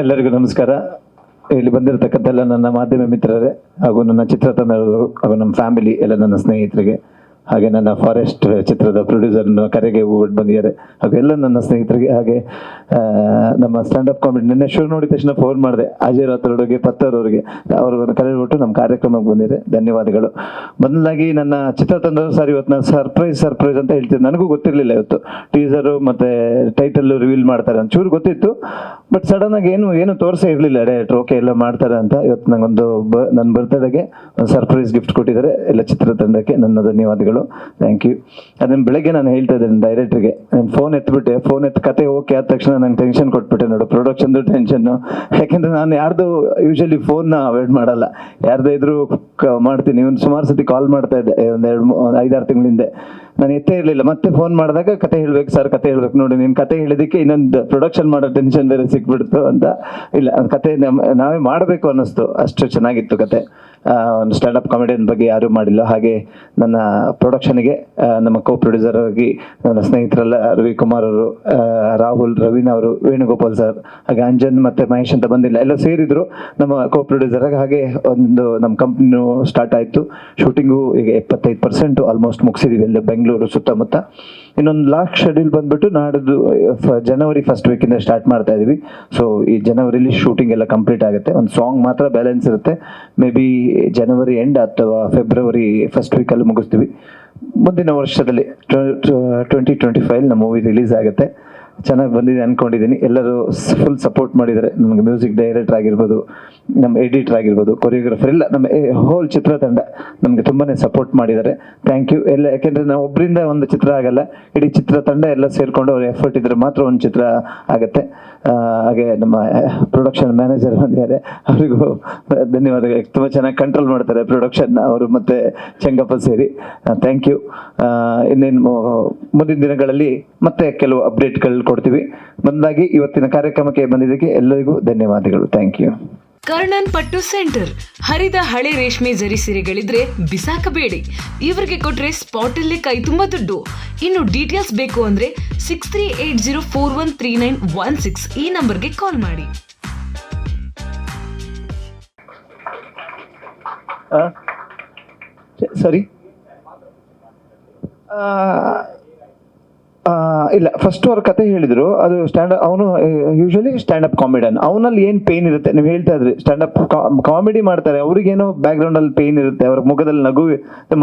ಎಲ್ಲರಿಗೂ ನಮಸ್ಕಾರ. ಇಲ್ಲಿ ಬಂದಿರತಕ್ಕಂಥ ಎಲ್ಲ ನನ್ನ ಮಾಧ್ಯಮ ಮಿತ್ರರೇ ಹಾಗೂ ನನ್ನ ಚಿತ್ರತಂಡದವರು ಹಾಗೂ ನಮ್ಮ ಫ್ಯಾಮಿಲಿ ಎಲ್ಲ ನನ್ನ ಸ್ನೇಹಿತರಿಗೆ ಹಾಗೆ ನನ್ನ ಫಾರೆಸ್ಟ್ ಚಿತ್ರದ ಪ್ರೊಡ್ಯೂಸರ್ನ ಕರೆಗೆ ಹೋಗ್ಬಿಟ್ಟು ಬಂದಿದ್ದಾರೆ ಹಾಗೂ ಎಲ್ಲ ನನ್ನ ಸ್ನೇಹಿತರಿಗೆ ಹಾಗೆ ನಮ್ಮ ಸ್ಟ್ಯಾಂಡಪ್ ಕಾಮಿಡಿ ನಿನ್ನೆ ಶುರು ನೋಡಿದ ತಕ್ಷಣ ಫೋನ್ ಮಾಡಿದೆ ಅಜಯ್ ರಾಥೋಡ್ಗೆ ಪತ್ತವ್ರವ್ರಿಗೆ ಅವ್ರನ್ನ ಕರೆಬಿಟ್ಟು ನಮ್ಮ ಕಾರ್ಯಕ್ರಮಕ್ಕೆ ಬಂದಿದೆ. ಧನ್ಯವಾದಗಳು. ಮೊದಲಾಗಿ ನನ್ನ ಚಿತ್ರತಂಡದವರು ಸರ್ ಇವತ್ತು ನಾನು ಸರ್ಪ್ರೈಸ್ ಅಂತ ಹೇಳ್ತಿದ್ದೆ. ನನಗೂ ಗೊತ್ತಿರಲಿಲ್ಲ ಇವತ್ತು ಟೀಸರು ಮತ್ತು ಟೈಟಲ್ ರಿವೀಲ್ ಮಾಡ್ತಾರೆ ಅಂತ ಚೂರು ಗೊತ್ತಿತ್ತು, ಬಟ್ ಸಡನ್ ಆಗಿ ಏನು ತೋರಿಸೇ ಇರಲಿಲ್ಲ ಡೈರೆಕ್ಟ್ರು. ಓಕೆ ಎಲ್ಲ ಮಾಡ್ತಾರೆ ಅಂತ ಇವತ್ತು ನಂಗೊಂದು ನನ್ನ ಬರ್ತ್ಡೇಗೆ ಒಂದು ಸರ್ಪ್ರೈಸ್ ಗಿಫ್ಟ್ ಕೊಟ್ಟಿದ್ದಾರೆ ಎಲ್ಲ ಚಿತ್ರತಂಡಕ್ಕೆ. ನನ್ನ ಧನ್ಯವಾದಗಳು, ಥ್ಯಾಂಕ್ ಯು. ಅದನ್ನು ಬೆಳಗ್ಗೆ ನಾನು ಹೇಳ್ತಾ ಇದ್ದೇನೆ ಡೈರೆಕ್ಟ್ರಿಗೆ, ನಾನು ಫೋನ್ ಎತ್ತಿ ಕತೆ ಓಕೆ ಆದ ತಕ್ಷಣ ನಂಗೆ ಟೆನ್ಷನ್ ಕೊಟ್ಬಿಟ್ಟೆ ನೋಡು, ಪ್ರೊಡಕ್ಷನ್ದು ಟೆನ್ಷನ್ನು. ಯಾಕೆಂದರೆ ನಾನು ಯಾರ್ದು ಯೂಶಲಿ ಫೋನ್ನ ಅವಾಯ್ಡ್ ಮಾಡಲ್ಲ, ಯಾರ್ದು ಇದ್ರು ಮಾಡ್ತೀನಿ. ಒಂದು ಸುಮಾರು ಸತಿ ಕಾಲ್ ಮಾಡ್ತಾ ಇದ್ದೆ ಒಂದು 5-6 ತಿಂಗಳ ಹಿಂದೆ, ನಾನು ಎತ್ತೇ ಇರಲಿಲ್ಲ. ಮತ್ತೆ ಫೋನ್ ಮಾಡಿದಾಗ ಕತೆ ಹೇಳ್ಬೇಕು ಸರ್, ಕತೆ ಹೇಳ್ಬೇಕು ನೋಡಿ, ನೀನು ಕತೆ ಹೇಳಿದಕ್ಕೆ ಇನ್ನೊಂದು ಪ್ರೊಡಕ್ಷನ್ ಮಾಡೋ ಟೆನ್ಷನ್ ಬೇರೆ ಸಿಕ್ಬಿಡ್ತು ಅಂತ. ಇಲ್ಲ, ಕತೆ ನಾವೇ ಮಾಡಬೇಕು ಅನ್ನಿಸ್ತು, ಅಷ್ಟು ಚೆನ್ನಾಗಿತ್ತು ಕತೆ. ಒಂದು ಸ್ಟ್ಯಾಂಡಪ್ ಕಾಮಿಡಿಯನ್ ಬಗ್ಗೆ ಯಾರೂ ಮಾಡಿಲ್ಲ. ಹಾಗೆ ನನ್ನ ಪ್ರೊಡಕ್ಷನ್ಗೆ ನಮ್ಮ ಕೋ ಪ್ರೊಡ್ಯೂಸರ್ ಆಗಿ ನನ್ನ ಸ್ನೇಹಿತರೆಲ್ಲ ರವಿಕುಮಾರ್ ಅವರು, ರಾಹುಲ್, ರವೀನ್ ಅವರು, ವೇಣುಗೋಪಾಲ್ ಸರ್, ಹಾಗೆ ಅಂಜನ್ ಮತ್ತು ಮಹೇಶ್ ಅಂತ ಬಂದಿಲ್ಲ, ಎಲ್ಲ ಸೇರಿದ್ರು ನಮ್ಮ ಕೋ ಪ್ರೊಡ್ಯೂಸರ್ ಆಗಿ. ಹಾಗೆ ಒಂದು ನಮ್ಮ ಕಂಪ್ನಿನೂ ಸ್ಟಾರ್ಟ್ ಆಯಿತು. ಶೂಟಿಂಗು ಈಗ 75% ಆಲ್ಮೋಸ್ಟ್ ಮುಗಿಸಿದ್ದೀವಿ ಎಲ್ಲ ಬೆಂಗಳೂರು ಸುತ್ತಮುತ್ತ. ಇನ್ನೊಂದು ಲಾಸ್ಟ್ ಶೆಡ್ಯೂಲ್ ಬಂದ್ಬಿಟ್ಟು ನಾಡಿದ್ದು ಜನವರಿ ಫಸ್ಟ್ ವೀಕಿಂದ ಸ್ಟಾರ್ಟ್ ಮಾಡ್ತಾ ಇದೀವಿ. ಸೊ ಈ ಜನವರಿಲಿ ಶೂಟಿಂಗ್ ಎಲ್ಲ ಕಂಪ್ಲೀಟ್ ಆಗುತ್ತೆ. ಒಂದು ಸಾಂಗ್ ಮಾತ್ರ ಬ್ಯಾಲೆನ್ಸ್ ಇರುತ್ತೆ. ಮೇ ಬಿ ಜನವರಿ ಎಂಡ್ ಅಥವಾ ಫೆಬ್ರವರಿ ಫಸ್ಟ್ ವೀಕಲ್ಲಿ ಮುಗಿಸ್ತೀವಿ. ಮುಂದಿನ ವರ್ಷದಲ್ಲಿ 2025 ನಮ್ಮ ಮೂವಿ ರಿಲೀಸ್ ಆಗುತ್ತೆ. ಚೆನ್ನಾಗಿ ಬಂದಿದೆ ಅಂದ್ಕೊಂಡಿದ್ದೀನಿ. ಎಲ್ಲರೂ ಫುಲ್ ಸಪೋರ್ಟ್ ಮಾಡಿದ್ದಾರೆ ನಮಗೆ. ಮ್ಯೂಸಿಕ್ ಡೈರೆಕ್ಟರ್ ಆಗಿರ್ಬೋದು, ನಮ್ಮ ಎಡಿಟರ್ ಆಗಿರ್ಬೋದು, ಕೊರಿಯೋಗ್ರಾಫರ್, ಎಲ್ಲ ನಮ್ಮ ಹೋಲ್ ಚಿತ್ರತಂಡ ನಮಗೆ ತುಂಬಾ ಸಪೋರ್ಟ್ ಮಾಡಿದ್ದಾರೆ. ಥ್ಯಾಂಕ್ ಯು ಎಲ್ಲ. ಯಾಕೆಂದರೆ ನಾವು ಒಬ್ಬರಿಂದ ಒಂದು ಚಿತ್ರ ಆಗಲ್ಲ, ಇಡೀ ಚಿತ್ರತಂಡ ಎಲ್ಲ ಸೇರಿಕೊಂಡು ಅವ್ರ ಎಫರ್ಟ್ ಇದ್ದರೆ ಮಾತ್ರ ಒಂದು ಚಿತ್ರ ಆಗುತ್ತೆ. ಹಾಗೆ ನಮ್ಮ ಪ್ರೊಡಕ್ಷನ್ ಮ್ಯಾನೇಜರ್ ಬಂದಿದ್ದಾರೆ, ಅವರಿಗೂ ಧನ್ಯವಾದಗಳು. ತುಂಬ ಚೆನ್ನಾಗಿ ಕಂಟ್ರೋಲ್ ಮಾಡ್ತಾರೆ ಪ್ರೊಡಕ್ಷನ್ನ ಅವರು ಮತ್ತು ಚೆಂಗಪ್ಪ ಸೇರಿ. Thank you. ಇನ್ನೇನು ಮುಂದಿನ ದಿನಗಳಲ್ಲಿ ಮತ್ತೆ ಕೆಲವು ಅಪ್ಡೇಟ್ಗಳು ಕೊಡ್ತೀವಿ. ಬಂದಾಗಿ ಇವತ್ತಿನ ಕಾರ್ಯಕ್ರಮಕ್ಕೆ ಬಂದಿದ್ದಕ್ಕೆ ಎಲ್ಲರಿಗೂ ಧನ್ಯವಾದಗಳು. Thank you. ಕರ್ಣನ್ ಪಟ್ಟು ಸೆಂಟರ್. ಹರಿದ ಹಳೆ ರೇಷ್ಮೆ ಜರಿ ಸೀರೆಗಳಿದ್ರೆ ಬಿಸಾಕಬೇಡಿ, ಇವರಿಗೆ ಕೊಟ್ರೆ ಸ್ಪಾಟ್ ಅಲ್ಲೇ ಕೈ ತುಂಬಾ ದುಡ್ಡು. ಇನ್ನು ಡೀಟೇಲ್ಸ್ ಬೇಕು ಅಂದ್ರೆ 6380413916 ಈ ನಂಬರ್ಗೆ ಕಾಲ್ ಮಾಡಿ. ಸರಿ, ಇಲ್ಲ, ಫಸ್ಟ್ ಅವ್ರ ಕತೆ ಹೇಳಿದ್ರು. ಅದು ಅವನು ಯೂಶಲಿ ಸ್ಟ್ಯಾಂಡಪ್ ಕಾಮಿಡಿಯನ್. ಅವನಲ್ಲಿ ಏನು ಪೇನ್ ಇರುತ್ತೆ, ನೀವು ಹೇಳ್ತಾ ಇದ್ರಿ ಸ್ಟ್ಯಾಂಡಪ್ ಕಾಮಿಡಿ ಮಾಡ್ತಾರೆ, ಅವ್ರಿಗೇನೋ ಬ್ಯಾಕ್ಗ್ರೌಂಡಲ್ಲಿ ಪೇನ್ ಇರುತ್ತೆ, ಅವ್ರ ಮುಖದಲ್ಲಿ ನಗು,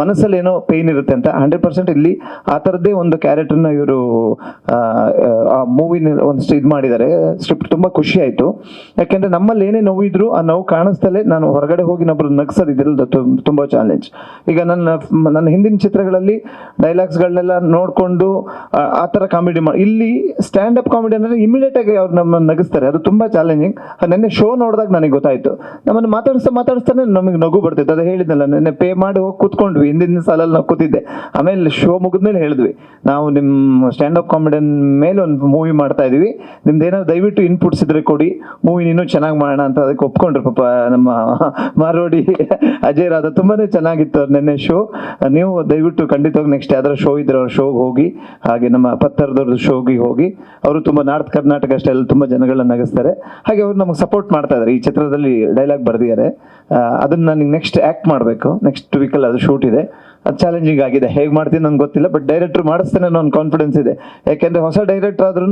ಮನಸ್ಸಲ್ಲಿ ಏನೋ ಪೇನ್ ಇರುತ್ತೆ ಅಂತ. 100% ಇಲ್ಲಿ ಆ ಥರದ್ದೇ ಒಂದು ಕ್ಯಾರೆಕ್ಟರ್ನ ಇವರು ಆ ಮೂವಿನ ಒಂದು ಇದು ಮಾಡಿದ್ದಾರೆ. ಸ್ಕ್ರಿಪ್ಟ್ ತುಂಬ ಖುಷಿ ಆಯಿತು. ಯಾಕೆಂದರೆ ನಮ್ಮಲ್ಲಿ ಏನೇ ನೋವಿದ್ರು ಆ ನೋವು ಕಾಣಿಸ್ತಲೇ ನಾನು ಹೊರಗಡೆ ಹೋಗಿ ನೊಬ್ಬರು ನಗ್ಸೋದು ಇದೆಲ್ಲ ತುಂಬ ಚಾಲೆಂಜ್. ಈಗ ನನ್ನ ಹಿಂದಿನ ಚಿತ್ರಗಳಲ್ಲಿ ಡೈಲಾಗ್ಸ್ಗಳನ್ನೆಲ್ಲ ನೋಡಿಕೊಂಡು ಆ ಥರ ಕಾಮಿಡಿ ಇಲ್ಲಿ ಸ್ಟ್ಯಾಂಡಪ್ ಕಾಮಿಡಿ ಅಂದರೆ ಇಮಿಡಿಯೇಟ್ ಆಗಿ ಅವ್ರು ನಮ್ಮನ್ನು ನಗಿಸ್ತಾರೆ. ಅದು ತುಂಬ ಚಾಲೆಂಜಿಂಗ್. ನೆನ್ನೆ ಶೋ ನೋಡಿದಾಗ ನನಗೆ ಗೊತ್ತಾಯಿತು. ನಮ್ಮನ್ನು ಮಾತಾಡಿಸ್ತಾನೆ ನಮಗೆ ನಗು ಬರ್ತಿತ್ತು. ಅದು ಹೇಳಿದ್ನಲ್ಲ, ನೆನ್ನೆ ಪೇ ಮಾಡಿ ಹೋಗಿ ಕೂತ್ಕೊಂಡ್ವಿ. ಹಿಂದಿನ ಸಾಲಲ್ಲಿ ನಾವು ಕೂತಿದ್ದೆ. ಆಮೇಲೆ ಶೋ ಮುಗಿದ್ಮೇಲೆ ಹೇಳಿದ್ವಿ, ನಾವು ನಿಮ್ಮ ಸ್ಟ್ಯಾಂಡಪ್ ಕಾಮಿಡಿಯನ್ ಮೇಲೆ ಒಂದು ಮೂವಿ ಮಾಡ್ತಾ ಇದೀವಿ, ನಿಮ್ದು ಏನಾದ್ರು ದಯವಿಟ್ಟು ಇನ್ಪುಟ್ಸ್ ಇದ್ರೆ ಕೊಡಿ, ಮೂವಿ ಇನ್ನೂ ಚೆನ್ನಾಗಿ ಮಾಡೋಣ ಅಂತ. ಅದಕ್ಕೆ ಒಪ್ಕೊಂಡ್ರು ಪಾಪ ನಮ್ಮ ಮಾರೋಡಿ ಅಜಯ್ ರಾಧ. ತುಂಬಾ ಚೆನ್ನಾಗಿತ್ತು ಅವ್ರು ನೆನ್ನೆ ಶೋ. ನೀವು ದಯವಿಟ್ಟು ಖಂಡಿತವಾಗಿ ನೆಕ್ಸ್ಟ್ ಯಾವ್ದಾರು ಶೋ ಇದ್ರೆ ಅವ್ರ ಶೋಗೆ ಹೋಗಿ. ಹಾಗೆ ನಮ್ಮ ಪತ್ತರದವ್ರದ್ದು ಶೋಗೆ ಹೋಗಿ. ಅವರು ತುಂಬ ನಾರ್ತ್ ಕರ್ನಾಟಕ ಅಷ್ಟೇ ಎಲ್ಲ ತುಂಬ ಜನಗಳನ್ನ ನಗಿಸ್ತಾರೆ. ಹಾಗೆ ಅವ್ರು ನಮಗೆ ಸಪೋರ್ಟ್ ಮಾಡ್ತಾ ಇದ್ದಾರೆ. ಈ ಚಿತ್ರದಲ್ಲಿ ಡೈಲಾಗ್ ಬರೆದಿದ್ದಾರೆ, ಅದನ್ನು ನನಗೆ ನೆಕ್ಸ್ಟ್ ಆ್ಯಕ್ಟ್ ಮಾಡಬೇಕು. ನೆಕ್ಸ್ಟ್ ವೀಕಲ್ಲಿ ಅದು ಶೂಟ್ ಇದೆ. ಅದು ಚಾಲೆಂಜಿಂಗ್ ಆಗಿದೆ. ಹೇಗೆ ಮಾಡ್ತೀನಿ ನನಗೆ ಗೊತ್ತಿಲ್ಲ, ಬಟ್ ಡೈರೆಕ್ಟ್ರು ಮಾಡಿಸ್ತೇನೆ ಅನ್ನೋ ಒಂದು ಕಾನ್ಫಿಡೆನ್ಸ್ ಇದೆ. ಯಾಕೆಂದರೆ ಹೊಸ ಡೈರೆಕ್ಟರ್ ಆದ್ರೂ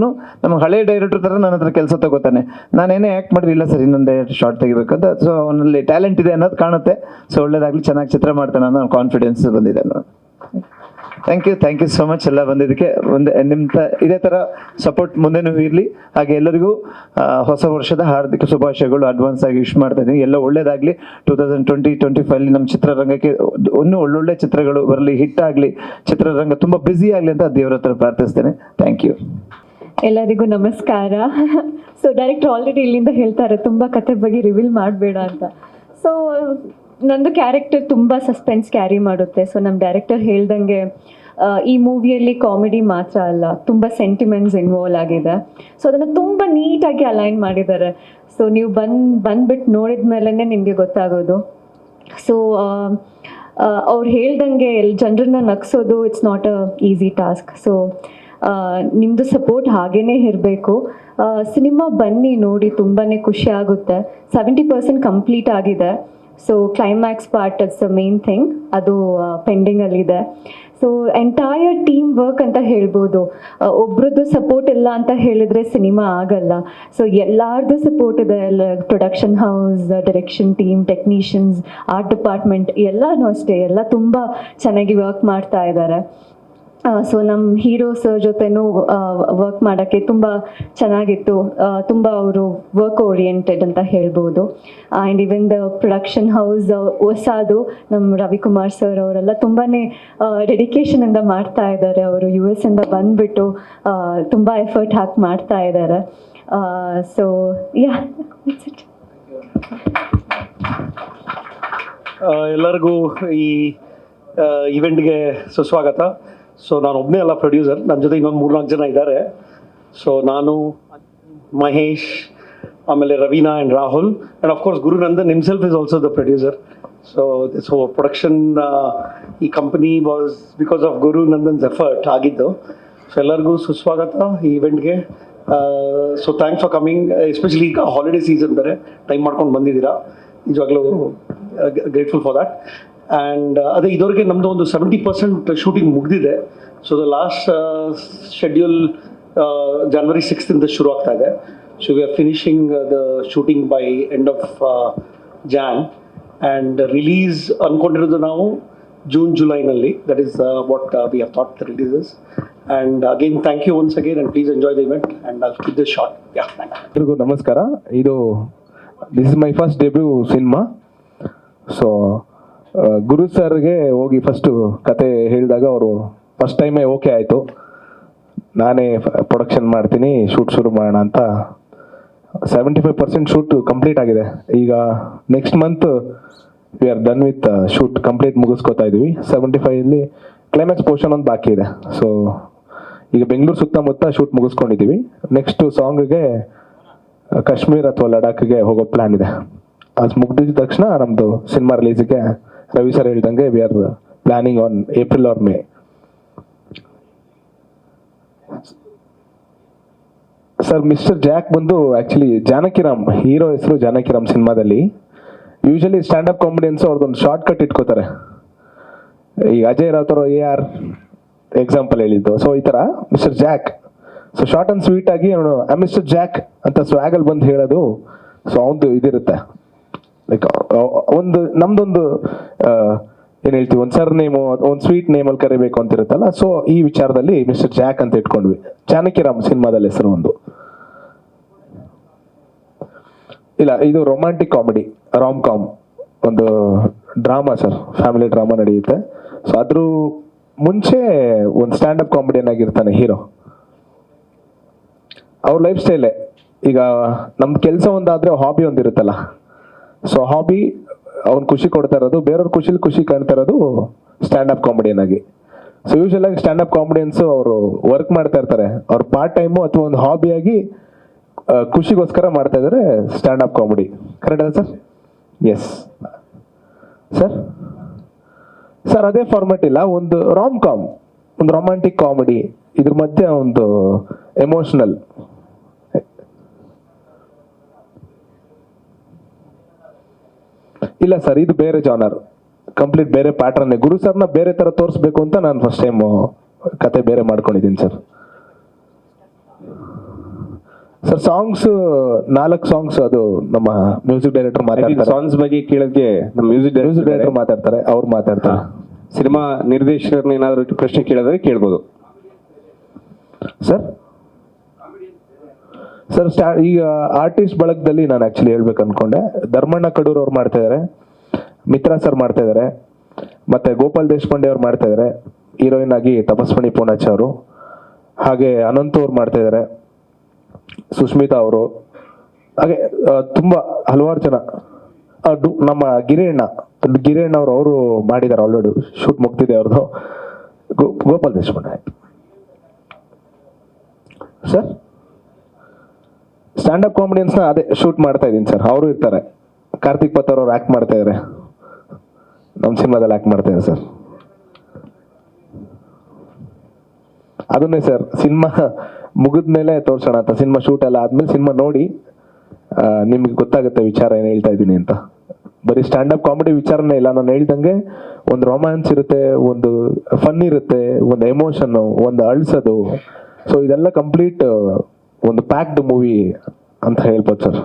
ನಮಗೆ ಹಳೆ ಡೈರೆಕ್ಟರ್ ಥರ ನನ್ನ ಹತ್ರ ಕೆಲಸ ತಗೋತಾನೆ. ನಾನೇನೇ ಆ್ಯಕ್ಟ್ ಮಾಡಿದ್ರೆ ಇಲ್ಲ ಸರ್ ಇನ್ನೊಂದು ಡೈರೆಕ್ಟ್ ಶಾರ್ಟ್ ತೆಗಿಬೇಕಂತ. ಸೊ ಅವನಲ್ಲಿ ಟ್ಯಾಲೆಂಟ್ ಇದೆ ಅನ್ನೋದು ಕಾಣುತ್ತೆ. ಸೊ ಒಳ್ಳೇದಾಗಲಿ, ಚೆನ್ನಾಗಿ ಚಿತ್ರ ಮಾಡ್ತಾನೆ ಅನ್ನೋ ಕಾನ್ಫಿಡೆನ್ಸ್ ಬಂದಿದೆ ಅನ್ನೋ. ಥ್ಯಾಂಕ್ ಯು ಸೋ ಮಚ್ ಎಲ್ಲ ಬಂದಿದ್ದಕ್ಕೆ. ನಿಮ್ಮ ಇದೇ ಥರ ಸಪೋರ್ಟ್ ಮುಂದೆನೂ ಇರಲಿ. ಹಾಗೆ ಎಲ್ಲರಿಗೂ ಹೊಸ ವರ್ಷದ ಹಾರ್ದಿಕ ಶುಭಾಶಯಗಳು ಅಡ್ವಾನ್ಸ್ ಆಗಿ ವಿಶ್ ಮಾಡ್ತಾ ಇದ್ದೀನಿ. ಎಲ್ಲ ಒಳ್ಳೇದಾಗಲಿ. 2025 ನಮ್ಮ ಚಿತ್ರರಂಗಕ್ಕೆ ಇನ್ನೂ ಒಳ್ಳೊಳ್ಳೆ ಚಿತ್ರಗಳು ಬರಲಿ, ಹಿಟ್ ಆಗಲಿ, ಚಿತ್ರರಂಗ ತುಂಬ ಬ್ಯುಸಿ ಆಗಲಿ ಅಂತ ದೇವರ ಹತ್ರ ಪ್ರಾರ್ಥಿಸ್ತೇನೆ. Thank you. ಎಲ್ಲರಿಗೂ ನಮಸ್ಕಾರ. ಸೊ ಡೈರೆಕ್ಟರ್ ಆಲ್ರೆಡಿ ಇಲ್ಲಿಂದ ಹೇಳ್ತಾರೆ ತುಂಬ ಕತೆ ಬಗ್ಗೆ ರಿವೀಲ್ ಮಾಡಬೇಡ ಅಂತ. ಸೊ ನಂದು ಕ್ಯಾರೆಕ್ಟರ್ ತುಂಬ ಸಸ್ಪೆನ್ಸ್ ಕ್ಯಾರಿ ಮಾಡುತ್ತೆ. ಸೊ ನಮ್ಮ ಡೈರೆಕ್ಟರ್ ಹೇಳ್ದಂಗೆ ಈ ಮೂವಿಯಲ್ಲಿ ಕಾಮಿಡಿ ಮಾತ್ರ ಅಲ್ಲ, ತುಂಬ ಸೆಂಟಿಮೆಂಟ್ಸ್ ಇನ್ವಾಲ್ವ್ ಆಗಿದೆ. ಸೊ ಅದನ್ನು ತುಂಬ ನೀಟಾಗಿ ಅಲೈನ್ ಮಾಡಿದ್ದಾರೆ. ಸೊ ನೀವು ಬಂದ್ಬಿಟ್ಟು ನೋಡಿದ ಮೇಲೇ ನಿಮಗೆ ಗೊತ್ತಾಗೋದು. ಸೊ ಅವ್ರು ಹೇಳ್ದಂಗೆ ಜನರನ್ನ ನಗಿಸೋದು it's not a easy task. So ನಿಮ್ಮದು ಸಪೋರ್ಟ್ ಹಾಗೇ ಇರಬೇಕು. ಸಿನಿಮಾ ಬನ್ನಿ ನೋಡಿ, ತುಂಬಾ ಖುಷಿ ಆಗುತ್ತೆ. 70% ಕಂಪ್ಲೀಟ್ ಆಗಿದೆ. So climax part it's the main thing, ಅದು ಪೆಂಡಿಂಗಲ್ಲಿದೆ. ಸೊ ಎಂಟೈರ್ ಟೀಮ್ ವರ್ಕ್ ಅಂತ ಹೇಳ್ಬೋದು. ಒಬ್ರದ್ದು ಸಪೋರ್ಟ್ ಇಲ್ಲ ಅಂತ ಹೇಳಿದ್ರೆ ಸಿನಿಮಾ ಆಗಲ್ಲ. ಸೊ ಎಲ್ಲಾರ್ದು ಸಪೋರ್ಟ್ ಇದೆ. Production house, direction team, technicians, art department ಎಲ್ಲನೂ ಅಷ್ಟೇ, ಎಲ್ಲ ತುಂಬ ಚೆನ್ನಾಗಿ ವರ್ಕ್ ಮಾಡ್ತಾ ಇದ್ದಾರೆ. ಸೊ ನಮ್ಮ ಹೀರೋ ಸರ್ ಜೊತೆನೂ ವರ್ಕ್ ಮಾಡೋಕ್ಕೆ ತುಂಬ ಚೆನ್ನಾಗಿತ್ತು. ತುಂಬ ಅವರು ವರ್ಕ್ ಓರಿಯೆಂಟೆಡ್ ಅಂತ ಹೇಳ್ಬೋದು. And even the production house ಹೊಸದು ನಮ್ಮ ರವಿಕುಮಾರ್ ಸರ್ ಅವರೆಲ್ಲ ತುಂಬಾ ಡೆಡಿಕೇಶನಿಂದ ಮಾಡ್ತಾ ಇದ್ದಾರೆ. ಅವರು US ಇಂದ ಬಂದುಬಿಟ್ಟು ತುಂಬ ಎಫರ್ಟ್ ಹಾಕಿ ಮಾಡ್ತಾ ಇದ್ದಾರೆ. So yeah, it's it. ಎಲ್ಲರಿಗೂ ಈ ಇವೆಂಟ್ಗೆ ಸುಸ್ವಾಗತ. ಸೊ ನಾನು ಒಬ್ಬನೇ ಅಲ್ಲ ಪ್ರೊಡ್ಯೂಸರ್, ನನ್ನ ಜೊತೆ ಇನ್ನೊಂದು 3-4 ಜನ ಇದ್ದಾರೆ. ಸೊ ನಾನು, ಮಹೇಶ್, ಆಮೇಲೆ Raveena and Rahul, and of course Gurunandan himself is also the producer. So production ಈ company was because of Gurunandan's effort ಆಗಿದ್ದು. ಸೊ ಎಲ್ಲರಿಗೂ ಸುಸ್ವಾಗತ ಈ ಇವೆಂಟ್ಗೆ. So thanks for coming, especially ಈಗ ಹಾಲಿಡೇ ಸೀಸನ್ ಬೇರೆ ಟೈಮ್ ಮಾಡ್ಕೊಂಡು ಬಂದಿದ್ದೀರಾ. ನಿಜವಾಗ್ಲೂ ಗ್ರೇಟ್ಫುಲ್ ಫಾರ್ ದ್ಯಾಟ್. ಆ್ಯಂಡ್ ಅದೇ ಇದುವರೆಗೆ ನಮ್ಮದು ಒಂದು 70% ಶೂಟಿಂಗ್ ಮುಗಿದಿದೆ. So the last schedule January 6th ಇಂದ ಶುರು ಆಗ್ತಾ ಇದೆ. So we are finishing the shooting by end of Jan. And release ಅಂದ್ಕೊಂಡಿರೋದು ನಾವು June-July that is what we have thought the releases. And again thank you once again, and please enjoy the event and I'll keep this short. Yeah, ಎಲ್ರಿಗೂ ನಮಸ್ಕಾರ. This is my first debut cinema. So Guru ಸರ್ಗೆ ಹೋಗಿ first ಕತೆ ಹೇಳಿದಾಗ ಅವರು first ಟೈಮೇ okay ಆಯಿತು, ನಾನೇ ಪ್ರೊಡಕ್ಷನ್ ಮಾಡ್ತೀನಿ, ಶೂಟ್ ಶುರು ಮಾಡೋಣ ಅಂತ. 75% ಶೂಟ್ ಕಂಪ್ಲೀಟ್ ಆಗಿದೆ. ಈಗ next month we are done with shoot, complete ಮುಗಿಸ್ಕೋತಾ ಇದ್ದೀವಿ. 75 ಕ್ಲೈಮ್ಯಾಕ್ಸ್ ಪೋರ್ಷನ್ ಒಂದು ಬಾಕಿ ಇದೆ. ಸೊ ಈಗ ಬೆಂಗಳೂರು ಸುತ್ತಮುತ್ತ ಶೂಟ್ ಮುಗಿಸ್ಕೊಂಡಿದ್ದೀವಿ. ನೆಕ್ಸ್ಟ್ ಸಾಂಗ್ಗೆ ಕಾಶ್ಮೀರ್ ಅಥವಾ ಲಡಾಖ್ಗೆ ಹೋಗೋ ಪ್ಲ್ಯಾನ್ ಇದೆ. ಅದು ಮುಗ್ದಿದ ತಕ್ಷಣ ನಮ್ಮದು ಸಿನಿಮಾ ರಿಲೀಸಿಗೆ ರವಿ ಸರ್ ಹೇಳ್ದಂಗೆ we are planning on April or May. Sir Mister Jack ಬಂದು ಆ್ಯಕ್ಚುಲಿ ಜಾನಕಿರಾಮ್, ಹೀರೋ ಹೆಸರು ಜಾನಕಿರಾಮ್. ಸಿನಿಮಾದಲ್ಲಿ ಯೂಶಲಿ ಸ್ಟ್ಯಾಂಡಪ್ ಕಾಮಿಡಿಯನ್ಸ್ ಅವ್ರದ್ದೊಂದು ಶಾರ್ಟ್ ಕಟ್ ಇಟ್ಕೋತಾರೆ. ಈಗ ಅಜಯ್ ರಾವ್ತರು AR ಎಕ್ಸಾಂಪಲ್ ಹೇಳಿದ್ದು. ಸೊ ಈ ಥರ Mister Jack, so short and sweet ಆಗಿ ಅವನು ಮಿಸ್ಟರ್ ಜಾಕ್ ಅಂತ ಸ್ವ್ಯಾಗಲ್ಲಿ ಬಂದು ಹೇಳೋದು. ಸೊ ಅವನದು ಇದಿರುತ್ತೆ, ಲೈಕ್ ಒಂದು ನಮ್ದೊಂದು ಏನು ಹೇಳ್ತೀವಿ, ಒಂದು ಸರ್ ನೇಮು, ಒಂದು ಸ್ವೀಟ್ ನೇಮಲ್ಲಿ ಕರಿಬೇಕು ಅಂತ ಇರುತ್ತಲ್ಲ. ಸೊ ಈ ವಿಚಾರದಲ್ಲಿ ಮಿಸ್ಟರ್ ಜಾಕ್ ಅಂತ ಇಟ್ಕೊಂಡ್ವಿ. ಜಾನಕಿರಾಮ್ ಸಿನಿಮಾದಲ್ಲಿ ಹೆಸರು ಒಂದು. ಇಲ್ಲ, ಇದು ರೊಮ್ಯಾಂಟಿಕ್ ಕಾಮಿಡಿ, ರಾಮ್ ಕಾಮ್, ಒಂದು ಡ್ರಾಮಾ ಸರ್, ಫ್ಯಾಮಿಲಿ ಡ್ರಾಮಾ ನಡೆಯುತ್ತೆ. ಸೊ ಅದ್ರ ಮುಂಚೆ ಒಂದು ಸ್ಟ್ಯಾಂಡಪ್ ಕಾಮಿಡಿಯನ್ ಆಗಿರ್ತಾನೆ ಹೀರೋ. ಅವ್ರ ಲೈಫ್ ಸ್ಟೈಲೇ, ಈಗ ನಮ್ದು ಕೆಲಸ ಒಂದಾದರೆ ಹಾಬಿ ಒಂದಿರುತ್ತಲ್ಲ. ಸೊ ಹಾಬಿ ಅವ್ನು ಖುಷಿ ಕೊಡ್ತಾ ಇರೋದು, ಬೇರೆಯವ್ರ ಖುಷಿ ಕಾಣ್ತಾ ಇರೋದು ಸ್ಟ್ಯಾಂಡಪ್ ಕಾಮಿಡಿಯನ್ ಆಗಿ. ಸೊ ಯೂಶಲ್ ಆಗಿ ಸ್ಟ್ಯಾಂಡಪ್ ಕಾಮಿಡಿಯನ್ಸು ಅವರು ವರ್ಕ್ ಮಾಡ್ತಾ ಇರ್ತಾರೆ, ಅವ್ರ ಪಾರ್ಟ್ ಟೈಮು ಅಥವಾ ಒಂದು ಹಾಬಿಯಾಗಿ ಖುಷಿಗೋಸ್ಕರ ಮಾಡ್ತಾ ಇದ್ದಾರೆ ಸ್ಟ್ಯಾಂಡಪ್ ಕಾಮಿಡಿ. ಕರೆಕ್ಟ್ ಅಲ್ಲ ಸರ್? Yes sir. ಸರ್ ಅದೇ ಫಾರ್ಮೆಟ್ ಇಲ್ಲ, ಒಂದು ರಾಮ್ ಕಾಮ್, ಒಂದು ರೊಮ್ಯಾಂಟಿಕ್ ಕಾಮಿಡಿ, ಇದ್ರ ಮಧ್ಯೆ ಒಂದು ಎಮೋಷನಲ್. ಇಲ್ಲ ಸರ್, ಇದು ಬೇರೆ ಜಾನರ್, ಕಂಪ್ಲೀಟ್ ಬೇರೆ ಪ್ಯಾಟ್ರನ್ನೇ. ಗುರು ಸರ್ನ ಬೇರೆ ಥರ ತೋರಿಸ್ಬೇಕು ಅಂತ ನಾನು ಫಸ್ಟ್ ಟೈಮ್ ಕತೆ ಬೇರೆ ಮಾಡ್ಕೊಂಡಿದ್ದೀನಿ ಸರ್. ಸರ್ ಸಾಂಗ್ಸ್ 4 ಸಾಂಗ್ಸ್, ಅದು ನಮ್ಮ ಮ್ಯೂಸಿಕ್ ಡೈರೆಕ್ಟರ್ ಮಾತಾಡ್ತಾರೆ. ಸಾಂಗ್ಸ್ ಬಗ್ಗೆ ಕೇಳೋಕ್ಕೆ ನಮ್ಮ ಮ್ಯೂಸಿಕ್ ಡೈರೆಕ್ಟರ್ ಮಾತಾಡ್ತಾರೆ, ಅವ್ರು ಮಾತಾಡ್ತಾರೆ. ಸಿನಿಮಾ ನಿರ್ದೇಶಕರನ್ನ ಏನಾದರೂ ಪ್ರಶ್ನೆ ಕೇಳಿದ್ರೆ ಕೇಳ್ಬೋದು ಸರ್. ಸರ್ ಈಗ ಆರ್ಟಿಸ್ಟ್ ಬಳಗದಲ್ಲಿ ನಾನು ಆಕ್ಚುಲಿ ಹೇಳ್ಬೇಕು ಅನ್ಕೊಂಡೆ. ಧರ್ಮಣ್ಣ ಕಡೂರ್ ಅವ್ರು ಮಾಡ್ತಾ ಇದ್ದಾರೆ, ಮಿತ್ರಾ ಸರ್ ಮಾಡ್ತಾ ಇದ್ದಾರೆ, ಮತ್ತೆ ಗೋಪಾಲ್ ದೇಶಪಾಂಡೆ ಅವ್ರು ಮಾಡ್ತಾ ಇದ್ದಾರೆ, ಹೀರೋಯಿನ್ ಆಗಿ ತಪಸ್ವಿನಿ ಪೂನಾಚ್ ಅವರು, ಹಾಗೆ ಅನಂತ್ ಅವ್ರು ಮಾಡ್ತಾ ಇದ್ದಾರೆ, ಸುಷ್ಮಿತಾ ಅವರು, ಹಾಗೆ ತುಂಬಾ ಹಲವಾರು ಜನ. ನಮ್ಮ ಗಿರಿಯಣ್ಣ ಅವರು ಮಾಡಿದ್ದಾರೆ, ಆಲ್ರೆಡಿ ಶೂಟ್ ಮುಗ್ದಿದೆ ಅವ್ರದ್ದು. ಗೋಪಾಲ್ ದೇಶಪಾಂಡೆ ಸರ್. ಸ್ಟ್ಯಾಂಡಪ್ ಕಾಮಿಡಿಯನ್ಸ್ನ ಅದೇ ಶೂಟ್ ಮಾಡ್ತಾ ಇದ್ದೀನಿ ಸರ್, ಅವರು ಇರ್ತಾರೆ. ಕಾರ್ತಿಕ್ ಪತ್ತರ್ ಅವ್ರು ಆ್ಯಕ್ಟ್ ಮಾಡ್ತಾ ಇದ್ದಾರೆ, ನಮ್ಮ ಸಿನಿಮಾದಲ್ಲಿ ಆ್ಯಕ್ಟ್ ಮಾಡ್ತಾ ಇದ್ದಾರೆ ಸರ್. ಅದನ್ನೇ ಸರ್ ಸಿನಿಮಾ ಮುಗಿದ್ಮೇಲೆ ತೋರ್ಸೋಣ ಅಂತ, ಸಿನಿಮಾ ಶೂಟ್ ಎಲ್ಲ ಆದ್ಮೇಲೆ ಸಿನಿಮಾ ನೋಡಿ ನಿಮ್ಗೆ ಗೊತ್ತಾಗುತ್ತೆ ವಿಚಾರ ಏನು ಹೇಳ್ತಾ ಇದ್ದೀನಿ ಅಂತ. ಬರೀ ಸ್ಟ್ಯಾಂಡಪ್ ಕಾಮಿಡಿ ವಿಚಾರನೇ ಇಲ್ಲ, ನಾನು ಹೇಳ್ದಂಗೆ ಒಂದು ರೊಮ್ಯಾನ್ಸ್ ಇರುತ್ತೆ, ಒಂದು ಫನ್ ಇರುತ್ತೆ, ಒಂದು ಎಮೋಷನ್, ಒಂದು ಅಳ್ಸೋದು. ಸೊ ಇದೆಲ್ಲ ಕಂಪ್ಲೀಟ್ ಒಂದು ಪ್ಯಾಕ್ಡ್ ಮೂವಿ ಅಂತ ಹೇಳ್ಬೋದು ಸರ್.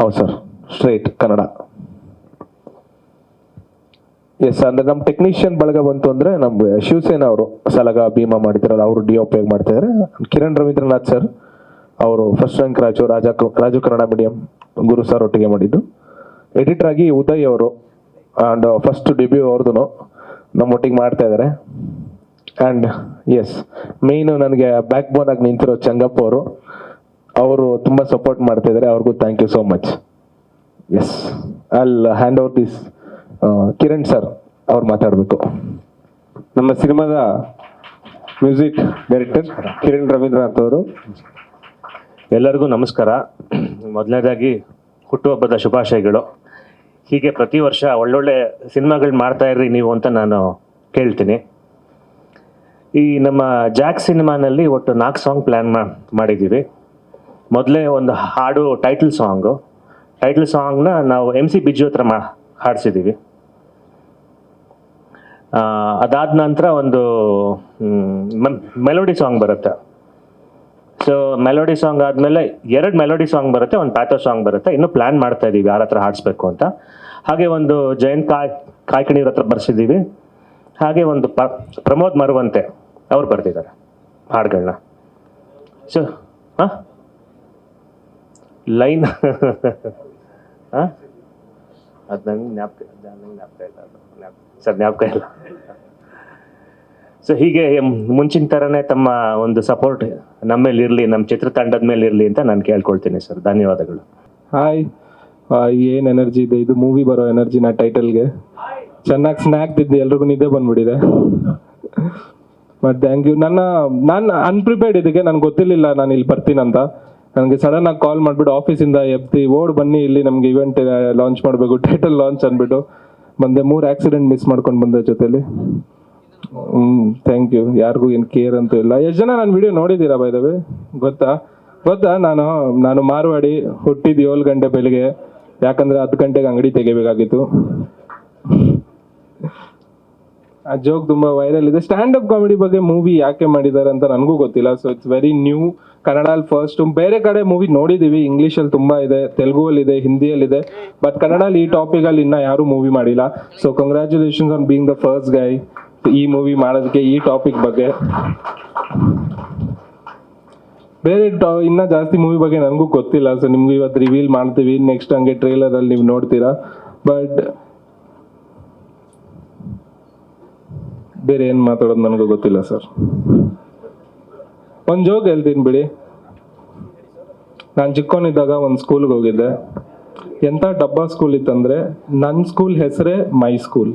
ಹೌದು ಸರ್, ಸ್ಟ್ರೈಟ್ ಕನ್ನಡ. ಎಸ್, ಅಂದ್ರೆ ನಮ್ಮ ಟೆಕ್ನಿಷಿಯನ್ ಬಳಗ ಬಂತು ಅಂದ್ರೆ ನಮ್ಗೆ ಶಿವಸೇನಾ ಅವರು ಸಲಗ ಭೀಮಾ ಮಾಡಿದ್ರಲ್ಲ, ಅವರು DOP ಮಾಡ್ತಾ ಇದ್ದಾರೆ. ಕಿರಣ್ ರವೀಂದ್ರನಾಥ್ ಸರ್ ಅವರು first rank Raju Kannada medium Guru sir ಒಟ್ಟಿಗೆ ಮಾಡಿದ್ದು. ಎಡಿಟರ್ ಆಗಿ ಉದಯ್ ಅವರು ಅಂಡ್ ಫಸ್ಟ್ ಡೆಬ್ಯೂ ಅವ್ರದ್ದು ನಮ್ಮೊಟ್ಟಿಗೆ ಮಾಡ್ತಾ ಇದ್ದಾರೆ. ಆ್ಯಂಡ್ ಎಸ್, ಮೇಯ್ನು ನನಗೆ ಬ್ಯಾಕ್ ಬೋನ್ ಆಗಿ ನಿಂತಿರೋ ಚಂಗಪ್ಪ ಅವರು ತುಂಬ ಸಪೋರ್ಟ್ ಮಾಡ್ತಾ ಇದ್ದಾರೆ. ಅವ್ರಿಗೂ thank you so much. Yes, I hand over this Kiran sir, ಅವ್ರು ಮಾತಾಡಬೇಕು. ನಮ್ಮ ಸಿನಿಮಾದ ಮ್ಯೂಸಿಕ್ ಡೈರೆಕ್ಟರ್ ಕಿರಣ್ ರವೀಂದ್ರನಾಥ್ ಅವರು. ಎಲ್ಲರಿಗೂ ನಮಸ್ಕಾರ. ಮೊದಲನೇದಾಗಿ ಹುಟ್ಟುಹಬ್ಬದ ಶುಭಾಶಯಗಳು. ಹೀಗೆ ಪ್ರತಿ ವರ್ಷ ಒಳ್ಳೊಳ್ಳೆ ಸಿನಿಮಾಗಳು ಮಾಡ್ತಾ ಇರ್ರಿ ನೀವು ಅಂತ ನಾನು ಕೇಳ್ತೀನಿ. ಈ ನಮ್ಮ ಜಾಕ್ ಸಿನಿಮಾನಲ್ಲಿ ಒಟ್ಟು 4 ಸಾಂಗ್ ಪ್ಲ್ಯಾನ್ ಮಾಡಿದ್ದೀವಿ. ಮೊದಲೇ ಒಂದು ಹಾಡು ಟೈಟಲ್ ಸಾಂಗ್ನ ನಾವು MC ಬಿಜ್ಜು ಹತ್ರ ಹಾಡಿಸಿದ್ದೀವಿ. ಅದಾದ ನಂತರ ಒಂದು ಮೆಲೋಡಿ ಸಾಂಗ್ ಬರುತ್ತೆ. ಸೊ ಮೆಲೋಡಿ ಸಾಂಗ್ ಆದಮೇಲೆ 2 ಮೆಲೋಡಿ ಸಾಂಗ್ ಬರುತ್ತೆ, ಒಂದು ಪ್ಯಾಥೋ ಸಾಂಗ್ ಬರುತ್ತೆ. ಇನ್ನೂ ಪ್ಲ್ಯಾನ್ ಮಾಡ್ತಾ ಇದ್ದೀವಿ ಯಾರ ಹತ್ರ ಹಾಡಿಸ್ಬೇಕು ಅಂತ. ಹಾಗೆ ಒಂದು ಜಯಂತ್ ಕಾಯ್ಕಣಿಯವ್ರ ಹತ್ರ ಬರ್ಸಿದ್ದೀವಿ. ಹಾಗೆ ಒಂದು ಪ್ರಮೋದ್ ಮರುವಂತೆ ಅವ್ರು ಬರ್ತಿದ್ದಾರೆ ಹಾಡುಗಳನ್ನ. ಸೊ ಲೈನ್ ಅದು ನಂಗೆ ಜ್ಞಾಪಕ ಇಲ್ಲ. ಸೊ ಹೀಗೆ ಮುಂಚಿನ ಥರನೇ ತಮ್ಮ ಒಂದು ಸಪೋರ್ಟ್ ನಮ್ಮ ಮೇಲೆ ಇರಲಿ, ನಮ್ಮ ಚಿತ್ರತಂಡದ ಮೇಲೆ ಇರಲಿ ಅಂತ ನಾನು ಕೇಳ್ಕೊಳ್ತೀನಿ ಸರ್. ಧನ್ಯವಾದಗಳು. ಹಾಯ್, ಏನು ಎನರ್ಜಿ ಇದೆ, ಇದು ಮೂವಿ ಬರೋ ಎನರ್ಜಿನ ಟೈಟಲ್ಗೆ. ಚೆನ್ನಾಗಿ ಸ್ನ್ಯಾಕ್ ತಿದ್ದು ಎಲ್ರಿಗೂ ನಿದ್ದೆ ಬಂದ್ಬಿಟ್ಟಿದೆ. But thank you. ನಾನು ಅನ್ಪ್ರಿಪೇರ್ಡ್ ಇದಕ್ಕೆ, ನನಗೆ ಗೊತ್ತಿರಲಿಲ್ಲ ನಾನು ಇಲ್ಲಿ ಬರ್ತೀನಂತ. ನನಗೆ ಸಡನ್ ಆಗಿ ಕಾಲ್ ಮಾಡಿಬಿಟ್ಟು ಆಫೀಸಿಂದ ಓಡ್ ಬನ್ನಿ, ಇಲ್ಲಿ ನಮಗೆ ಇವೆಂಟ್ ಲಾಂಚ್ ಮಾಡಬೇಕು, ಟೈಟಲ್ ಲಾಂಚ್ ಅಂದ್ಬಿಟ್ಟು ಬಂದೆ. 3 ಆಕ್ಸಿಡೆಂಟ್ ಮಿಸ್ ಮಾಡ್ಕೊಂಡು ಬಂದೆ ಜೊತೆಲಿ. Thank you. ಯಾರಿಗೂ ಏನು ಕೇರ್ ಅಂತೂ ಇಲ್ಲ. ಎಷ್ಟು ಜನ ನನ್ನ ವಿಡಿಯೋ ನೋಡಿದ್ದೀರಾ ಬೈ ದ ವೇ? ಗೊತ್ತಾ ನಾನು ಮಾರ್ವಾಡಿ, ಹುಟ್ಟಿದ್ದು 7 ಗಂಟೆ ಬೆಳಿಗ್ಗೆ, ಯಾಕಂದರೆ 10 ಗಂಟೆಗೆ ಅಂಗಡಿ ತೆಗಿಬೇಕಾಗಿತ್ತು. ಆ ಜೋಕ್ ತುಂಬ ವೈರಲ್ ಇದೆ. ಸ್ಟ್ಯಾಂಡಪ್ ಕಾಮಿಡಿ ಬಗ್ಗೆ ಮೂವಿ ಯಾಕೆ ಮಾಡಿದ್ದಾರೆ ಅಂತ ನನಗೂ ಗೊತ್ತಿಲ್ಲ. So it's very new. ಕನ್ನಡಲ್ಲಿ ಫಸ್ಟ್. ಬೇರೆ ಕಡೆ ಮೂವಿ ನೋಡಿದ್ದೀವಿ, ಇಂಗ್ಲೀಷಲ್ಲಿ ತುಂಬ ಇದೆ, ತೆಲುಗುವಲ್ಲಿದೆ, ಹಿಂದಿಯಲ್ಲಿದೆ. ಬಟ್ ಕನ್ನಡಲ್ಲಿ ಈ ಟಾಪಿಕಲ್ಲಿ ಇನ್ನೂ ಯಾರೂ ಮೂವಿ ಮಾಡಿಲ್ಲ. So congratulations on being the first guy ಈ ಮೂವಿ ಮಾಡೋದಕ್ಕೆ, ಈ ಟಾಪಿಕ್ ಬಗ್ಗೆ. ಬೇರೆ ಇನ್ನೂ ಜಾಸ್ತಿ ಮೂವಿ ಬಗ್ಗೆ ನನಗೂ ಗೊತ್ತಿಲ್ಲ. ಸೊ ನಿಮ್ಗೆ ಇವತ್ತು ರಿವೀಲ್ ಮಾಡ್ತೀವಿ, ನೆಕ್ಸ್ಟ್ ಹಂಗೆ ಟ್ರೇಲರಲ್ಲಿ ನೀವು ನೋಡ್ತೀರಾ. ಬಟ್ ಬೇರೆ ಏನು ಮಾತಾಡೋದು ನನಗೂ ಗೊತ್ತಿಲ್ಲ ಸರ್. ಒಂದು ಜೋಕ್ ಹೇಳ್ತೀನಿ ಬಿಡಿ. ನಾನು ಚಿಕ್ಕವನಿದ್ದಾಗ ಒಂದು ಸ್ಕೂಲ್ಗೆ ಹೋಗಿದ್ದೆ. ಎಂಥ ಡಬ್ಬಾ ಸ್ಕೂಲ್ ಇತ್ತಂದರೆ, ನನ್ನ ಸ್ಕೂಲ್ ಹೆಸರೇ ಮೈ ಸ್ಕೂಲ್.